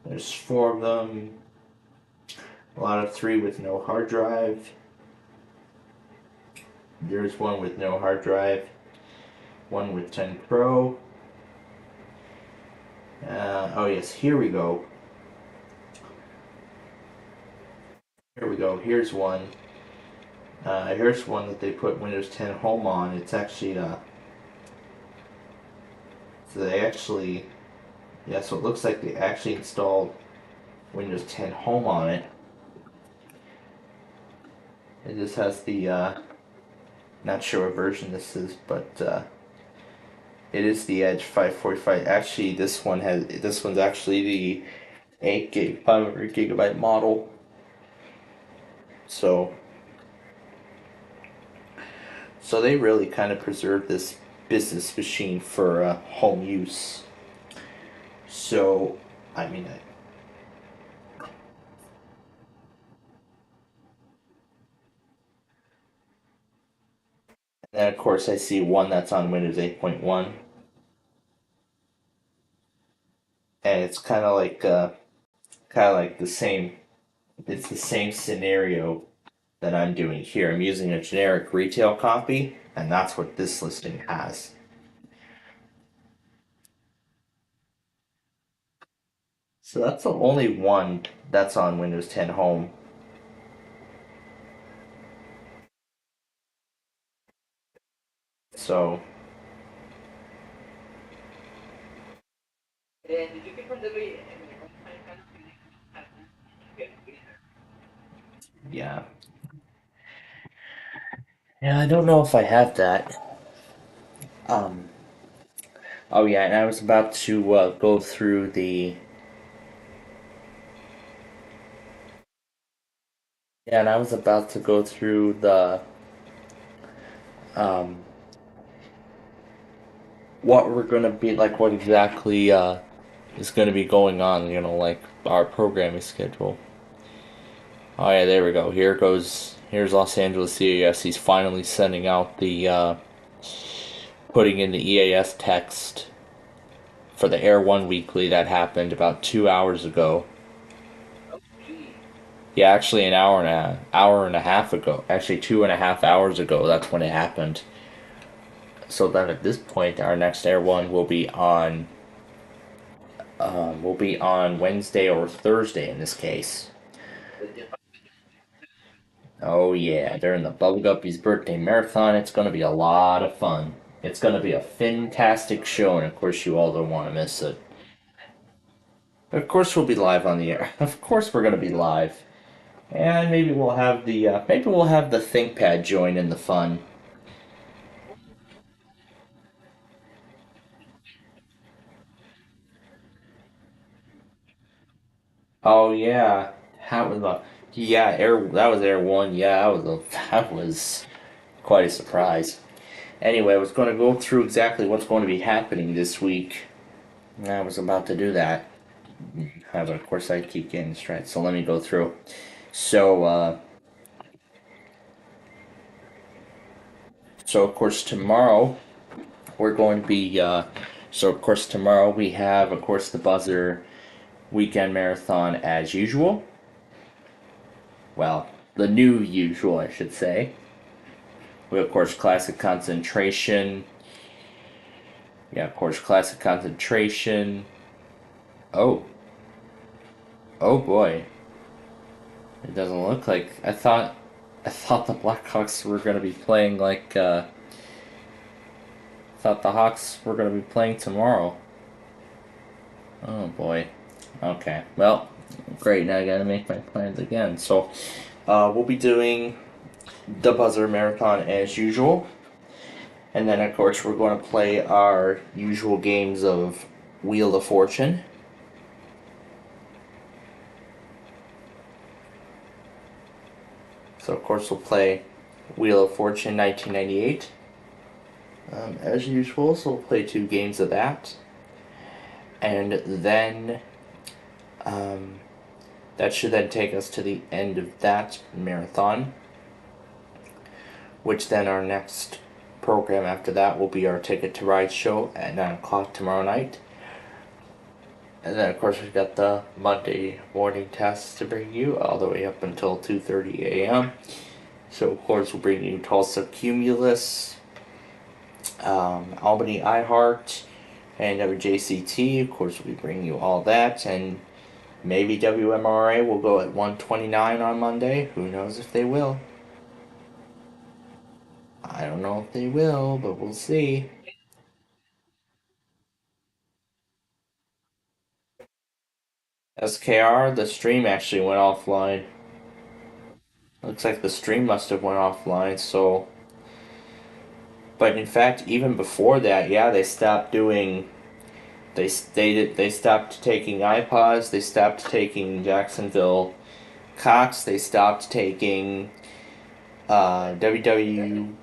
There's 4 of them. A lot of 3 with no hard drive. There's one with no hard drive. One with 10 Pro. Oh yes, here we go. Here we go. Here's one. Here's one that they put Windows 10 Home on. It's actually so they actually, yeah. So it looks like they actually installed Windows 10 Home on it. It just has the not sure what version this is, but it is the Edge 545. Actually, this one's actually the 8 gig 500 gigabyte model. So they really kind of preserved this business machine for home use. So, I mean, and then of course I see one that's on Windows 8.1, and it's kind of like the same. It's the same scenario that I'm doing here. I'm using a generic retail copy, and that's what this listing has. So that's the only one that's on Windows 10 Home. So Did you confirm the way? yeah. Yeah, I don't know if I have that. Oh yeah, and I was about to go through the. Yeah, and I was about to go through the um, what we're gonna be like, what exactly is gonna be going on. Like our programming schedule. Oh yeah, there we go. Here's Los Angeles CAS. He's finally sending out the putting in the EAS text for the Air One Weekly that happened about 2 hours ago. Yeah, actually an hour and a half ago. Actually 2.5 hours ago. That's when it happened. So then at this point, our next Air One will be on. Will be on Wednesday or Thursday in this case. Oh yeah, during the Bubble Guppy's birthday marathon, it's gonna be a lot of fun. It's gonna be a fantastic show, and of course you all don't want to miss it. Of course we'll be live on the air. Of course we're gonna be live. And maybe we'll have the ThinkPad join in the fun. Oh yeah, that was that was Air One. Yeah, that was quite a surprise. Anyway, I was going to go through exactly what's going to be happening this week. I was about to do that, but of course I keep getting distracted. So let me go through. So of course tomorrow we're going to be. So of course tomorrow we have of course the Buzzer weekend marathon as usual. Well, the new usual, I should say. We of course classic concentration. Yeah, of course classic concentration. Oh. Oh boy. It doesn't look like I thought the Blackhawks were gonna be playing like thought the Hawks were gonna be playing tomorrow. Oh boy. Okay. Well, great, now I gotta make my plans again. So we'll be doing the Buzzer Marathon as usual. And then of course we're going to play our usual games of Wheel of Fortune. So of course we'll play Wheel of Fortune 1998 as usual. So we'll play 2 games of that, and then that should then take us to the end of that marathon. which then our next program after that will be our Ticket to Ride show at 9 o'clock tomorrow night. And then, of course, we've got the Monday morning tests to bring you all the way up until 2:30 a.m. So, of course, we'll bring you Tulsa Cumulus, Albany iHeart, and WJCT. Of course, we'll be bringing you all that. And maybe WMRA will go at 129 on Monday. Who knows if they will? I don't know if they will, but we'll see. SKR, the stream actually went offline. Looks like the stream must have went offline, so... But in fact, even before that, yeah, they stopped doing... They stopped taking iPods, they stopped taking Jacksonville Cox, they stopped taking WW...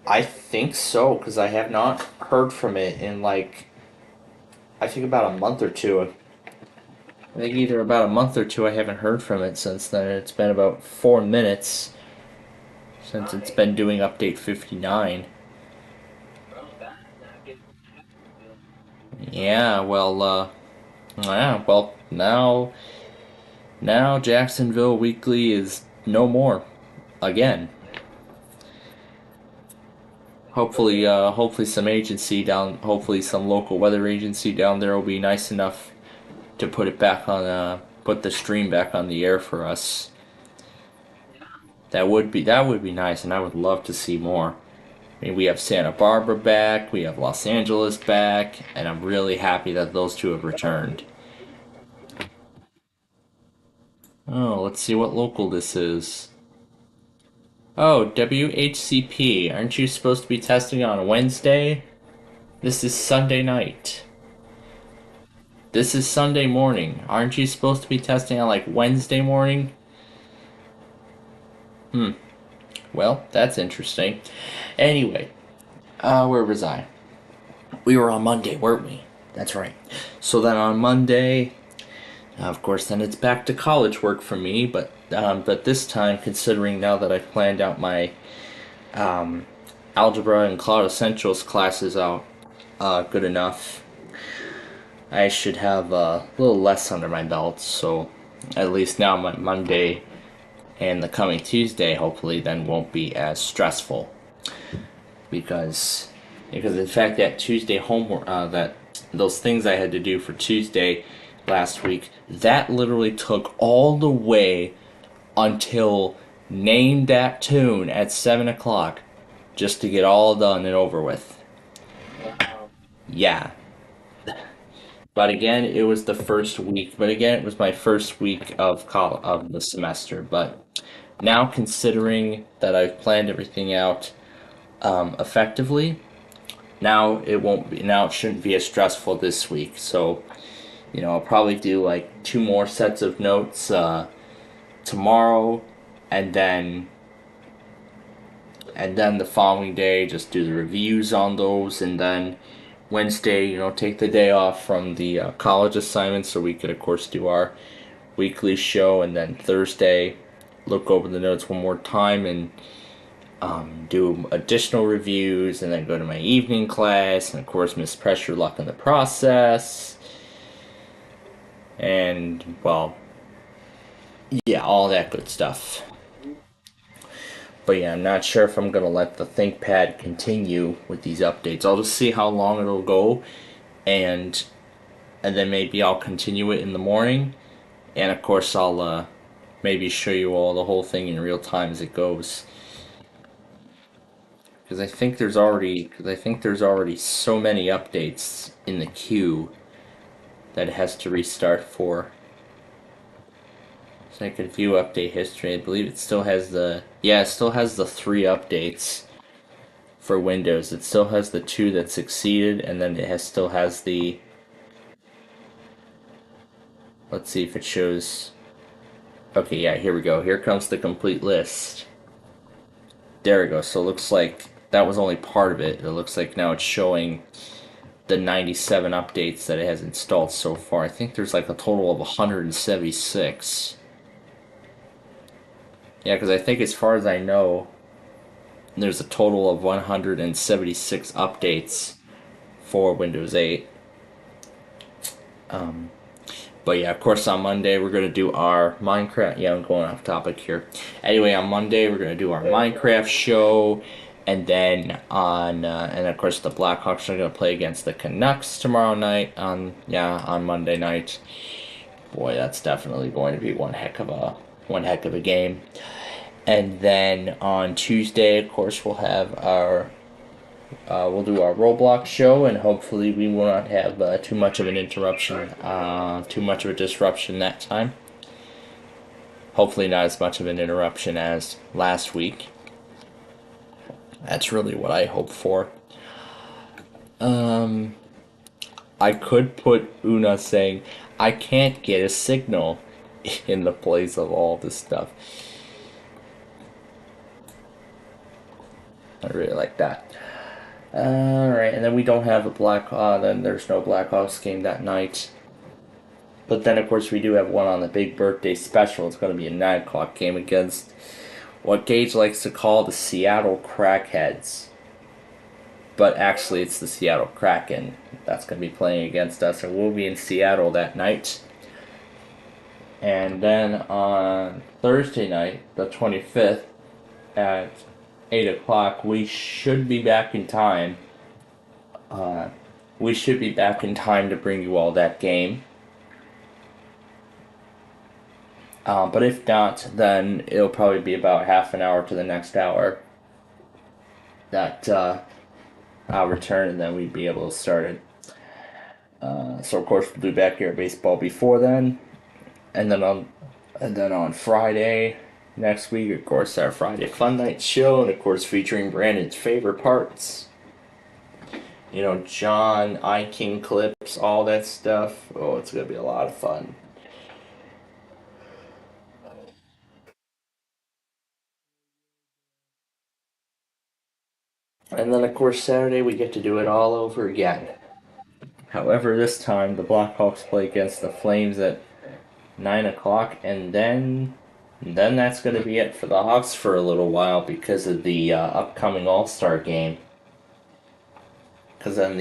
I think so, because I have not heard from it in like... I think about a month or two. I think either about a month or two I haven't heard from it since then. It's been about 4 minutes since it's been doing update 59. Yeah, well, now Jacksonville Weekly is no more. Again. Hopefully hopefully some local weather agency down there will be nice enough to put it back on, put the stream back on the air for us. That would be nice, and I would love to see more. I mean, we have Santa Barbara back, we have Los Angeles back, and I'm really happy that those two have returned. Oh, let's see what local this is. Oh, WHCP. Aren't you supposed to be testing on Wednesday? This is Sunday night. This is Sunday morning. Aren't you supposed to be testing on like Wednesday morning? Well, that's interesting. Anyway, where was I? We were on Monday, weren't we? That's right. So then on Monday, of course, then it's back to college work for me, but this time, considering now that I've planned out my algebra and Cloud Essentials classes out good enough, I should have a little less under my belt, so at least now my Monday and the coming Tuesday hopefully then won't be as stressful. Because in fact that Tuesday homework, those things I had to do for Tuesday last week, that literally took all the way until Name That Tune at 7 o'clock just to get all done and over with. Yeah. But again, it was the first week. But again, it was my first week of the semester. But now, considering that I've planned everything out effectively, now it shouldn't be as stressful this week. So, I'll probably do like 2 more sets of notes tomorrow, and then the following day just do the reviews on those, and then Wednesday, take the day off from the college assignments so we could of course do our weekly show, and then Thursday look over the notes one more time and do additional reviews, and then go to my evening class, and of course miss pressure luck in the process, and well, yeah, all that good stuff. But yeah, I'm not sure if I'm going to let the ThinkPad continue with these updates. I'll just see how long it'll go, and then maybe I'll continue it in the morning, and of course I'll maybe show you all the whole thing in real time as it goes. Because I think there's already so many updates in the queue that it has to restart for. So I could view update history. I believe it still has the 3 updates for Windows. It still has the 2 that succeeded, and then it still has the... Let's see if it shows... Okay, yeah, here we go. Here comes the complete list. There we go. So it looks like that was only part of it. It looks like now it's showing the 97 updates that it has installed so far. I think there's like a total of 176. Yeah, because I think as far as I know, There's a total of 176 updates for Windows 8. But yeah, of course, on Monday we're going to do our Minecraft. Yeah, I'm going off topic here. Anyway, on Monday we're going to do our Minecraft show. And then and of course, the Blackhawks are going to play against the Canucks tomorrow night. On Monday night. Boy, that's definitely going to be one heck of a game. And then on Tuesday, of course, we'll have we'll do our Roblox show, and hopefully we will not have too much of an interruption, too much of a disruption that time. Hopefully not as much of an interruption as last week. That's really what I hope for. I could put Una saying, I can't get a signal in the place of all this stuff. I really like that. Alright, and then we don't have then there's no Blackhawks game that night. But then, of course, we do have one on the big birthday special. It's going to be a 9 o'clock game against what Gage likes to call the Seattle Crackheads. But actually, it's the Seattle Kraken that's going to be playing against us, and we'll be in Seattle that night. And then on Thursday night, the 25th, at 8 o'clock, we should be back in time. We should be back in time to bring you all that game. But if not, then it'll probably be about half an hour to the next hour that I'll return, and then we'd be able to start it. So of course we'll do backyard baseball before then, and then on Friday next week, of course, our Friday Fun Night show, and of course featuring Brandon's favorite parts. You know, John, iKing clips, all that stuff. Oh, it's gonna be a lot of fun. And then, of course, Saturday we get to do it all over again. However, this time the Blackhawks play against the Flames at 9 o'clock, and then that's going to be it for the Hawks for a little while because of the upcoming All-Star game. Because then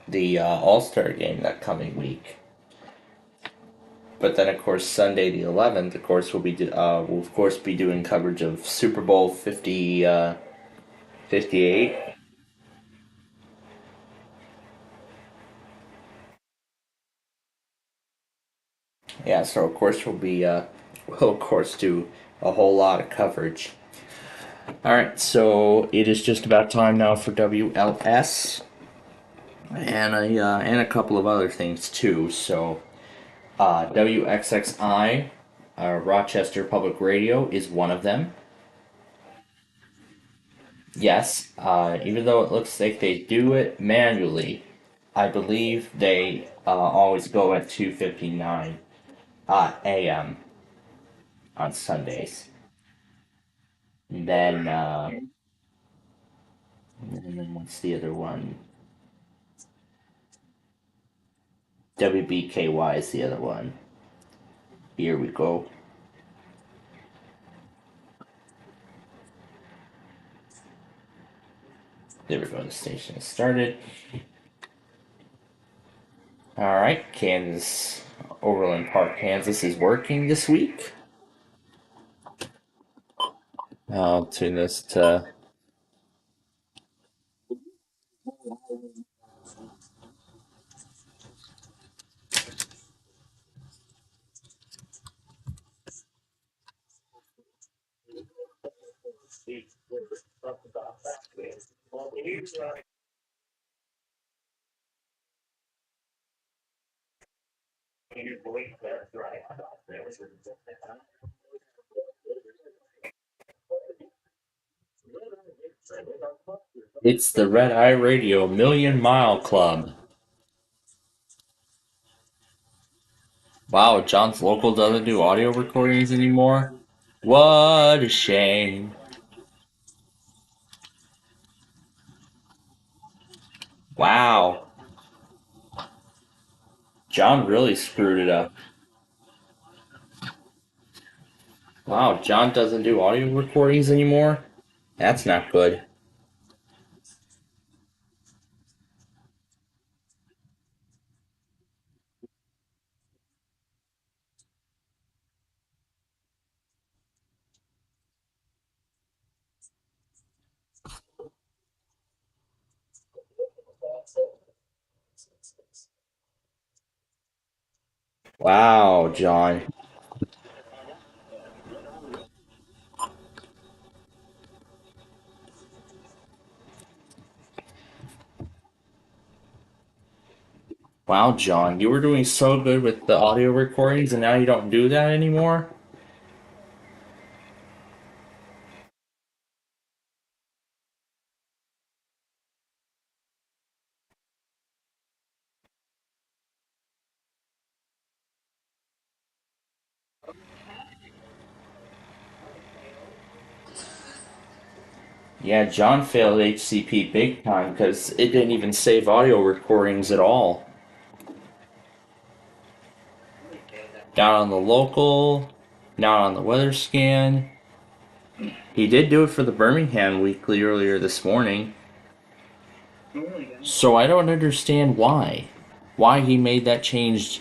the All-Star game that coming week. But then, of course, Sunday the 11th, of course, we'll of course be doing coverage of Super Bowl 58. Yeah, so of course we'll of course do a whole lot of coverage. Alright, so it is just about time now for WLS and a couple of other things too. So WXXI, Rochester Public Radio, is one of them. Yes, even though it looks like they do it manually, I believe they always go at 2:59 a.m. on Sundays. And then what's the other one? WBKY is the other one. Here we go. There we go, the station has started. Alright, Kansas, Overland Park, Kansas is working this week. I'll tune this to... It's the Red Eye Radio Million Mile Club. Wow, John's Local doesn't do audio recordings anymore? What a shame. Wow. John really screwed it up. Wow, John doesn't do audio recordings anymore? That's not good. Wow, John. Wow, John. You were doing so good with the audio recordings and now you don't do that anymore? Yeah, John failed HCP big time because it didn't even save audio recordings at all. Not on the local, not on the weather scan. He did do it for the Birmingham Weekly earlier this morning. So I don't understand why. Why he made that change.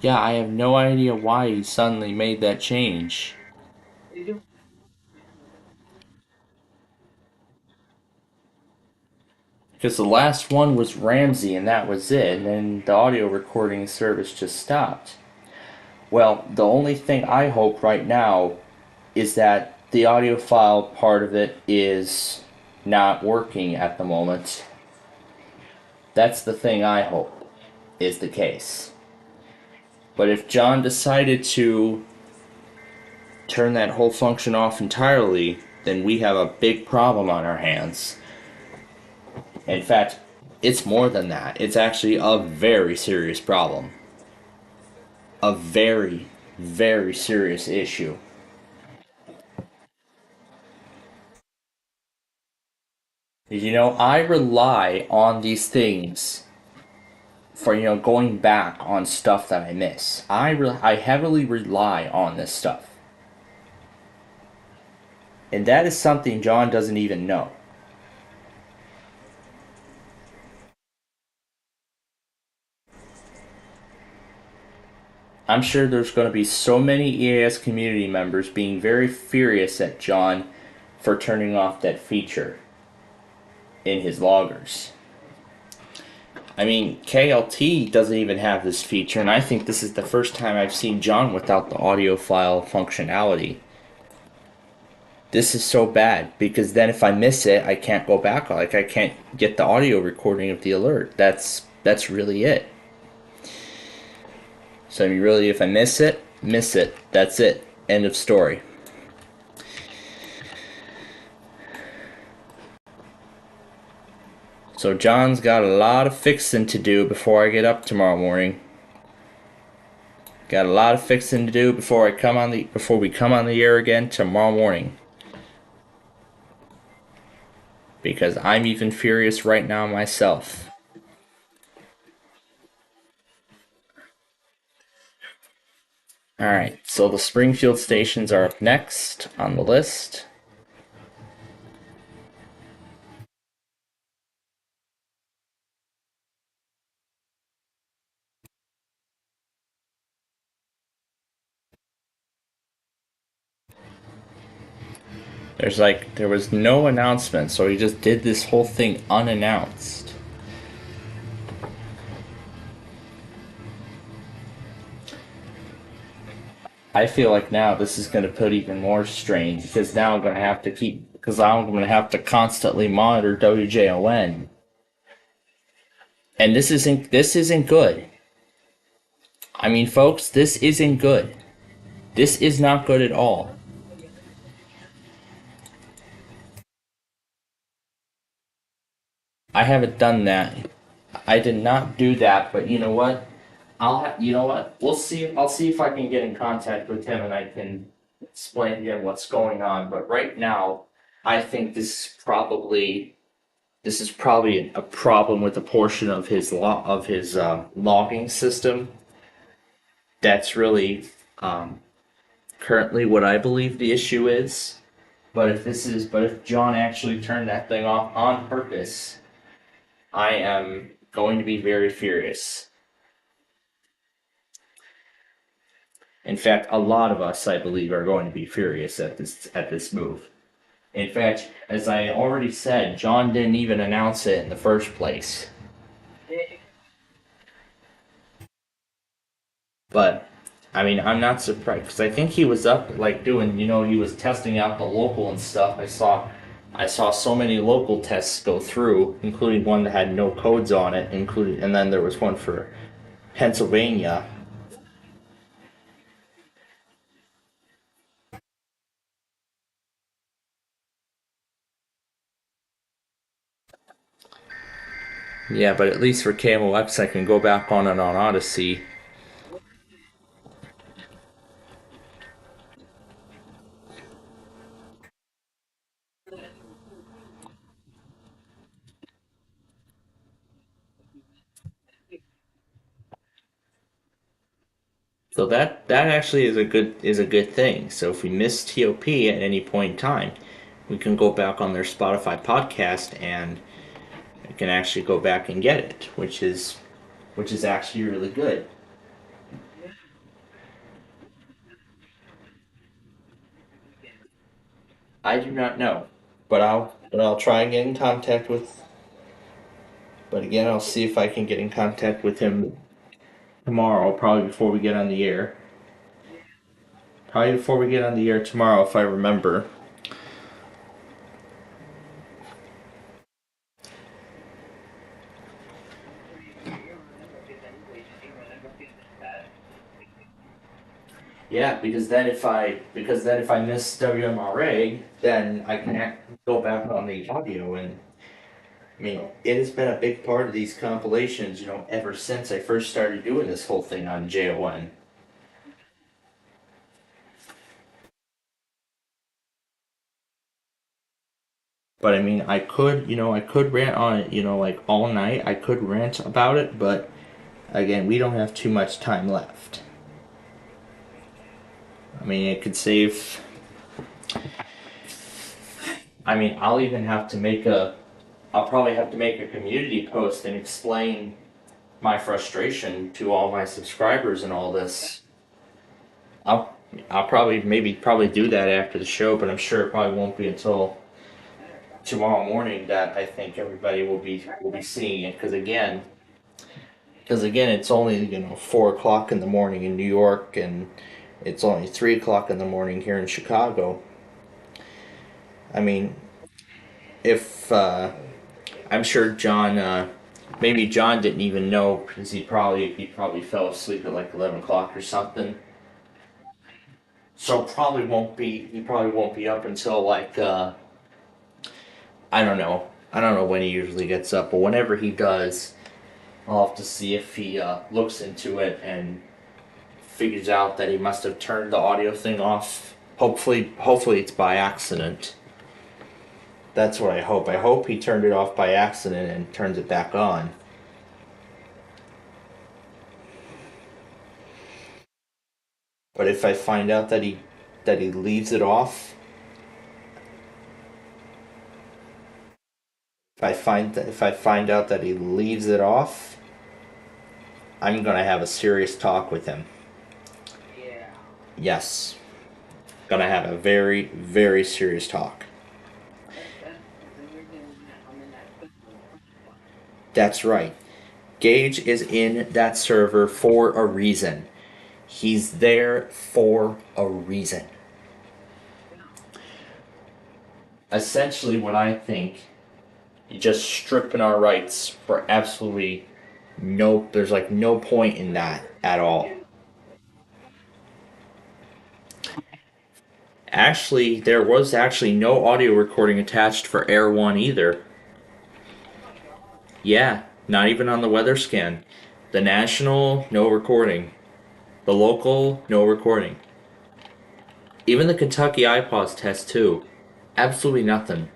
Yeah, I have no idea why he suddenly made that change. Because the last one was Ramsey and that was it, and then the audio recording service just stopped. Well, the only thing I hope right now is that the audio file part of it is not working at the moment. That's the thing I hope is the case. But if John decided to turn that whole function off entirely, then we have a big problem on our hands. In fact, it's more than that. It's actually a very serious problem. A very, very serious issue. You know, I rely on these things for, going back on stuff that I miss. I heavily rely on this stuff. And that is something John doesn't even know. I'm sure there's going to be so many EAS community members being very furious at John for turning off that feature in his loggers. I mean, KLT doesn't even have this feature, and I think this is the first time I've seen John without the audio file functionality. This is so bad, because then if I miss it, I can't go back. Like, I can't get the audio recording of the alert. That's really it. So, I mean, really, if I miss it. That's it. End of story. So John's got a lot of fixing to do before I get up tomorrow morning. Got a lot of fixing to do before we come on the air again tomorrow morning. Because I'm even furious right now myself. Alright, so the Springfield stations are up next on the list. There was no announcement, so he just did this whole thing unannounced. I feel like now this is going to put even more strain, because now I'm going to have to constantly monitor WJON. And this isn't good. I mean, folks, this isn't good. This is not good at all. I haven't done that. I did not do that, but you know what? You know what? We'll see. I'll see if I can get in contact with him and I can explain to him what's going on. But right now, I think this is probably a problem with a portion of his logging system. That's really currently what I believe the issue is. But if John actually turned that thing off on purpose, I am going to be very furious. In fact, a lot of us, I believe, are going to be furious at this move. In fact, as I already said, John didn't even announce it in the first place. But I mean, I'm not surprised because I think he was up like doing, he was testing out the local and stuff. I saw so many local tests go through, including one that had no codes on it, and then there was one for Pennsylvania. Yeah, but at least for KMOX, I can go back on it on Odyssey. So that actually is a good thing. So if we miss TOP at any point in time, we can go back on their Spotify podcast and we can actually go back and get it, which is actually really good. I do not know, but I'll try and get in contact with. But again, I'll see if I can get in contact with him tomorrow, probably before we get on the air. Probably before we get on the air tomorrow, if I remember. Yeah, because then if I miss WMRA, then I can go back on the audio, and I mean it has been a big part of these compilations, ever since I first started doing this whole thing on JON. But I mean, I could rant on it, like all night. I could rant about it, but again, we don't have too much time left. I mean, it could save. I mean, I'll probably have to make a community post and explain my frustration to all my subscribers and all this. I'll probably do that after the show, but I'm sure it probably won't be until tomorrow morning that I think everybody will be seeing it, because again it's only 4 o'clock in the morning in New York, and it's only 3 o'clock in the morning here in Chicago. I mean, if I'm sure John, maybe John didn't even know, because he probably fell asleep at like 11 o'clock or something. So he probably won't be up until like I don't know when he usually gets up, but whenever he does, I'll have to see if he looks into it and figures out that he must have turned the audio thing off. Hopefully it's by accident. That's what I hope. I hope he turned it off by accident and turns it back on. But if I find out that he leaves it off, if I find out that he leaves it off, I'm gonna have a serious talk with him. Yeah. Yes. Gonna have a very, very serious talk. That's right. Gage is in that server for a reason. He's there for a reason. Essentially, what I think, just stripping our rights for absolutely there's like no point in that at all. Actually, there was actually no audio recording attached for Air 1 either. Yeah, not even on the weather scan. The national, no recording. The local, no recording. Even the Kentucky iPods test too. Absolutely nothing.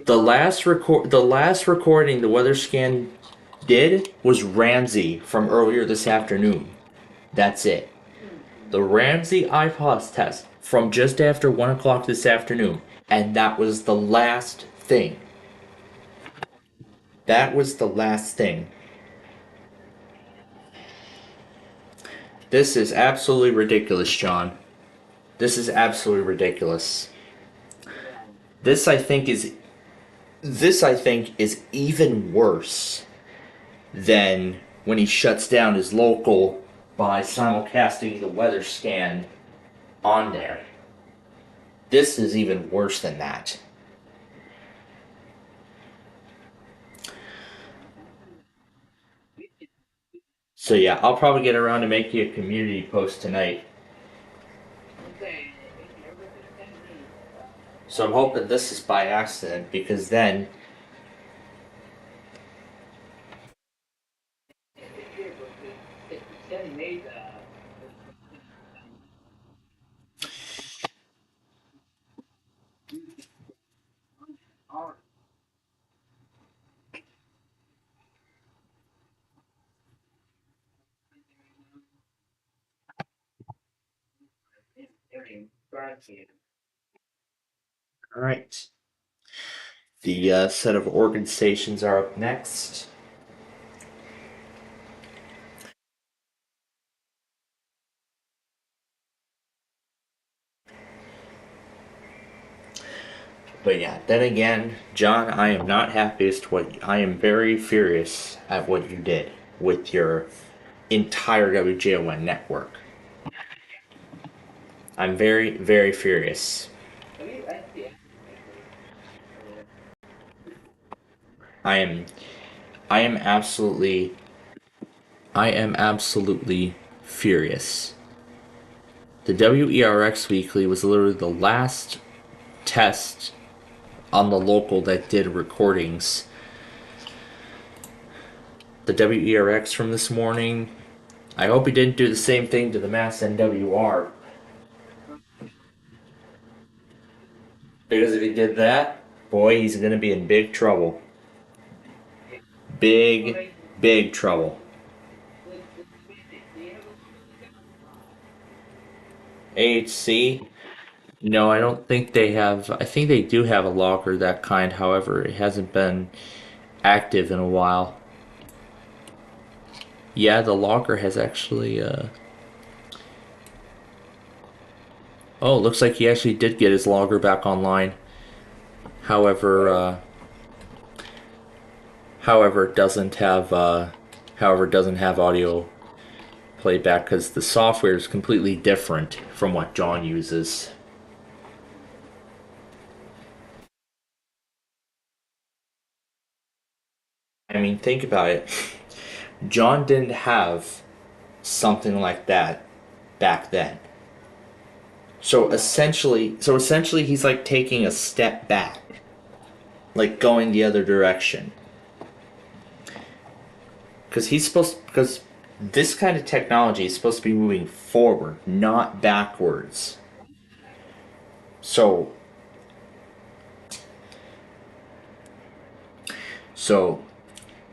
The last recording the weather scan did was Ramsey from earlier this afternoon. That's it. The Ramsey iPOS test from just after 1 o'clock this afternoon. And that was the last thing. That was the last thing. This is absolutely ridiculous, John. This is absolutely ridiculous. This I think is even worse than when he shuts down his local by simulcasting the weather scan on there. This is even worse than that. So yeah, I'll probably get around to making a community post tonight. Okay. So I'm hoping this is by accident, because then alright. The set of organ stations are up next. But yeah, then again, John, I am not happy as to what I am very furious at what you did with your entire WJON network. I'm very, very furious. I am absolutely furious. The WERX Weekly was literally the last test on the local that did recordings. The WERX from this morning, I hope he didn't do the same thing to the Mass NWR. Because if he did that, boy, he's going to be in big trouble. Big, big trouble. AHC? No, I don't think they have. I think they do have a logger that kind, however, it hasn't been active in a while. Yeah, the logger has actually, Oh, looks like he actually did get his logger back online. However, it doesn't have, audio playback because the software is completely different from what John uses. I mean, think about it. John didn't have something like that back then. So essentially he's like taking a step back. Like going the other direction. Because this kind of technology is supposed to be moving forward, not backwards. So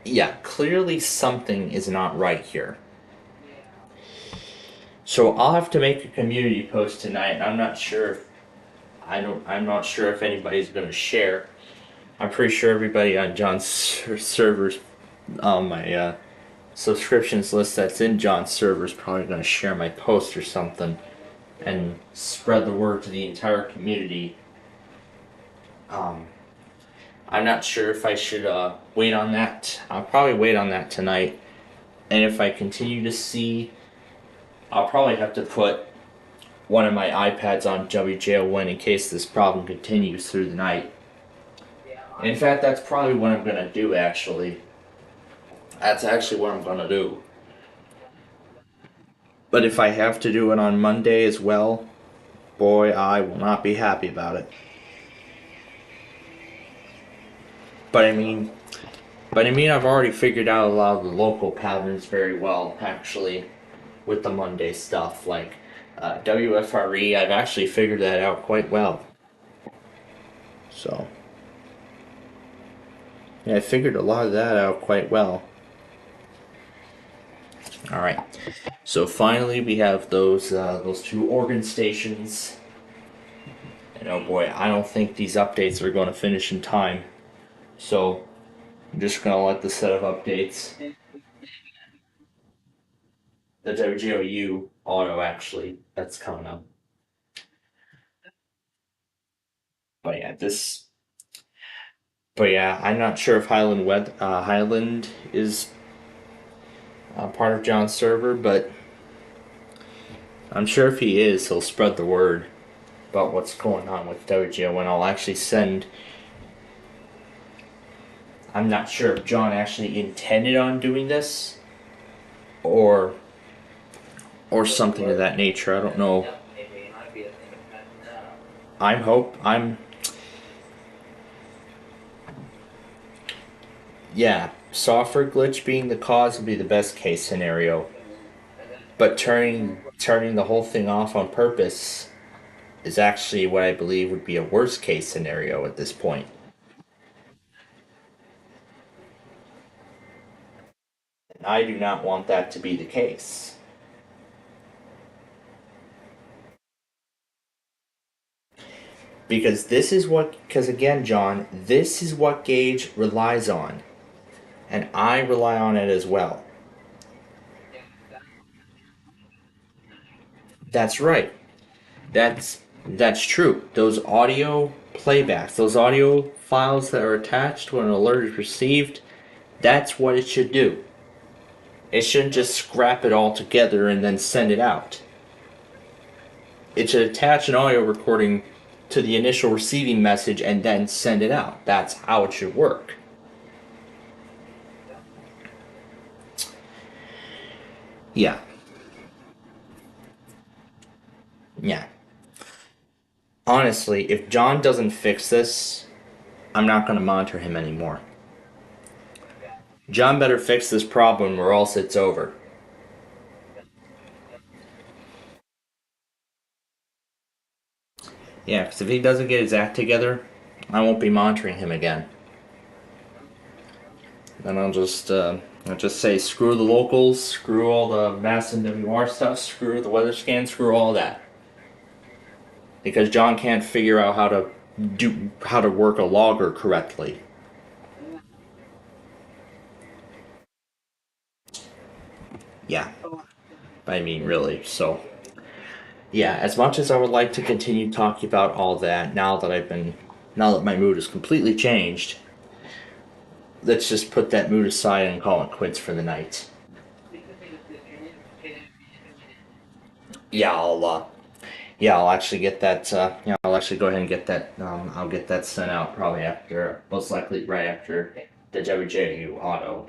yeah, clearly something is not right here. So I'll have to make a community post tonight. I'm not sure if anybody's going to share. I'm pretty sure everybody on John's servers, on my subscriptions list that's in John's server, is probably going to share my post or something and spread the word to the entire community. I'm not sure if I should wait on that. I'll probably wait on that tonight. And if I continue to see, I'll probably have to put one of my iPads on WJO1 in case this problem continues through the night. In fact, that's probably what I'm going to do, actually. That's actually what I'm going to do. But if I have to do it on Monday as well, boy, I will not be happy about it. But I mean, I've already figured out a lot of the local patterns very well, actually, with the Monday stuff. Like WFRE, I've actually figured that out quite well. So, yeah, I figured a lot of that out quite well. All right. So finally, we have those 2 organ stations. And oh boy, I don't think these updates are going to finish in time. So I'm just going to let the set of updates. The WGOU auto, actually, that's coming up. But yeah, I'm not sure if Highland is part of John's server, but I'm sure if he is, he'll spread the word about what's going on with WGO, and I'll actually send. I'm not sure if John actually intended on doing this, or something of that nature. I don't know. Yeah, software glitch being the cause would be the best case scenario. But turning the whole thing off on purpose is actually what I believe would be a worst case scenario at this point. And I do not want that to be the case. Because again, John, this is what Gage relies on. And I rely on it as well. That's right. That's true. Those audio playbacks, those audio files that are attached when an alert is received, that's what it should do. It shouldn't just scrap it all together and then send it out. It should attach an audio recording to the initial receiving message and then send it out. That's how it should work. Yeah. Yeah. Honestly, if John doesn't fix this, I'm not going to monitor him anymore. John better fix this problem or else it's over. Yeah, because if he doesn't get his act together, I won't be monitoring him again. Then I'll just say screw the locals, screw all the mass NWR stuff, screw the weather scan, screw all that. Because John can't figure out how to work a logger correctly. Yeah. I mean, really, so. Yeah, as much as I would like to continue talking about all that, now that my mood has completely changed, let's just put that mood aside and call it quits for the night. Yeah, I'll actually get that. I'll actually go ahead and get that. I'll get that sent out probably most likely right after the WJU auto.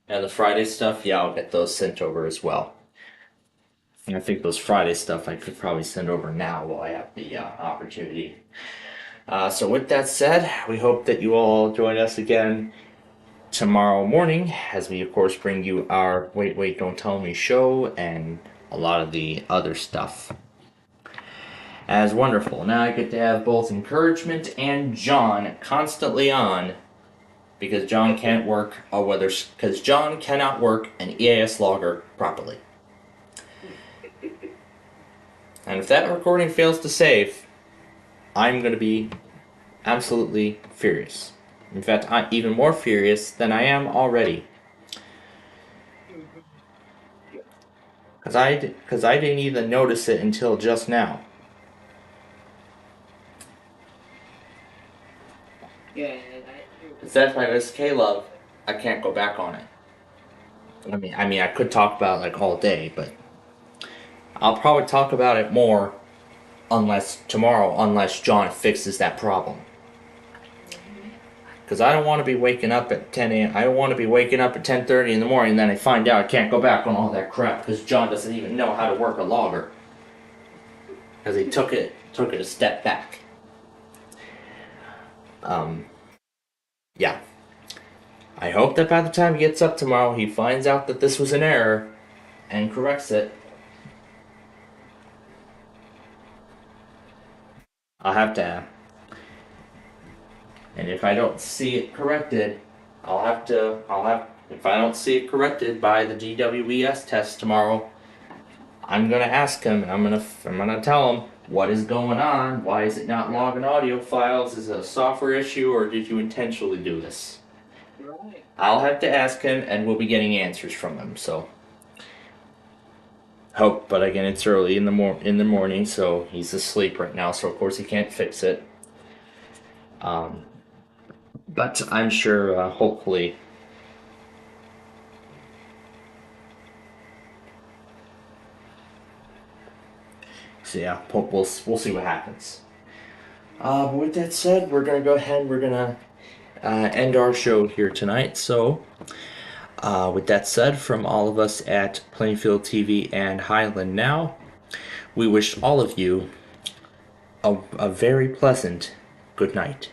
And the Friday stuff, yeah, I'll get those sent over as well. And I think those Friday stuff I could probably send over now while I have the opportunity. So with that said, we hope that you all join us again tomorrow morning as we of course bring you our Wait Don't Tell Me show and a lot of the other stuff. As wonderful. Now I get to have both encouragement and John constantly on because John can't work because John cannot work an EAS logger properly. And if that recording fails to save, I'm going to be absolutely furious. In fact, I'm even more furious than I am already. Because I didn't even notice it until just now. Yeah, If that's my SK love, I can't go back on it. I mean, I could talk about it like all day, but I'll probably talk about it more unless John fixes that problem. Because I don't want to be waking up at 10 a.m. I don't want to be waking up at 10:30 in the morning and then I find out I can't go back on all that crap because John doesn't even know how to work a logger. Because he took it a step back. Yeah. I hope that by the time he gets up tomorrow, he finds out that this was an error and corrects it. I'll have to. And if I don't see it corrected, I'll have If I don't see it corrected by the GWES test tomorrow, I'm gonna ask him, and I'm gonna tell him what is going on. Why is it not logging audio files? Is it a software issue, or did you intentionally do this? Right. I'll have to ask him, and we'll be getting answers from him. So, hope. But again, it's early in the morning, so he's asleep right now. So of course he can't fix it. But I'm sure, hopefully. So yeah, we'll see what happens. But with that said, we're gonna go ahead and we're gonna end our show here tonight. So, with that said, from all of us at Plainfield TV and Highland Now, we wish all of you a very pleasant good night.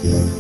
Yeah.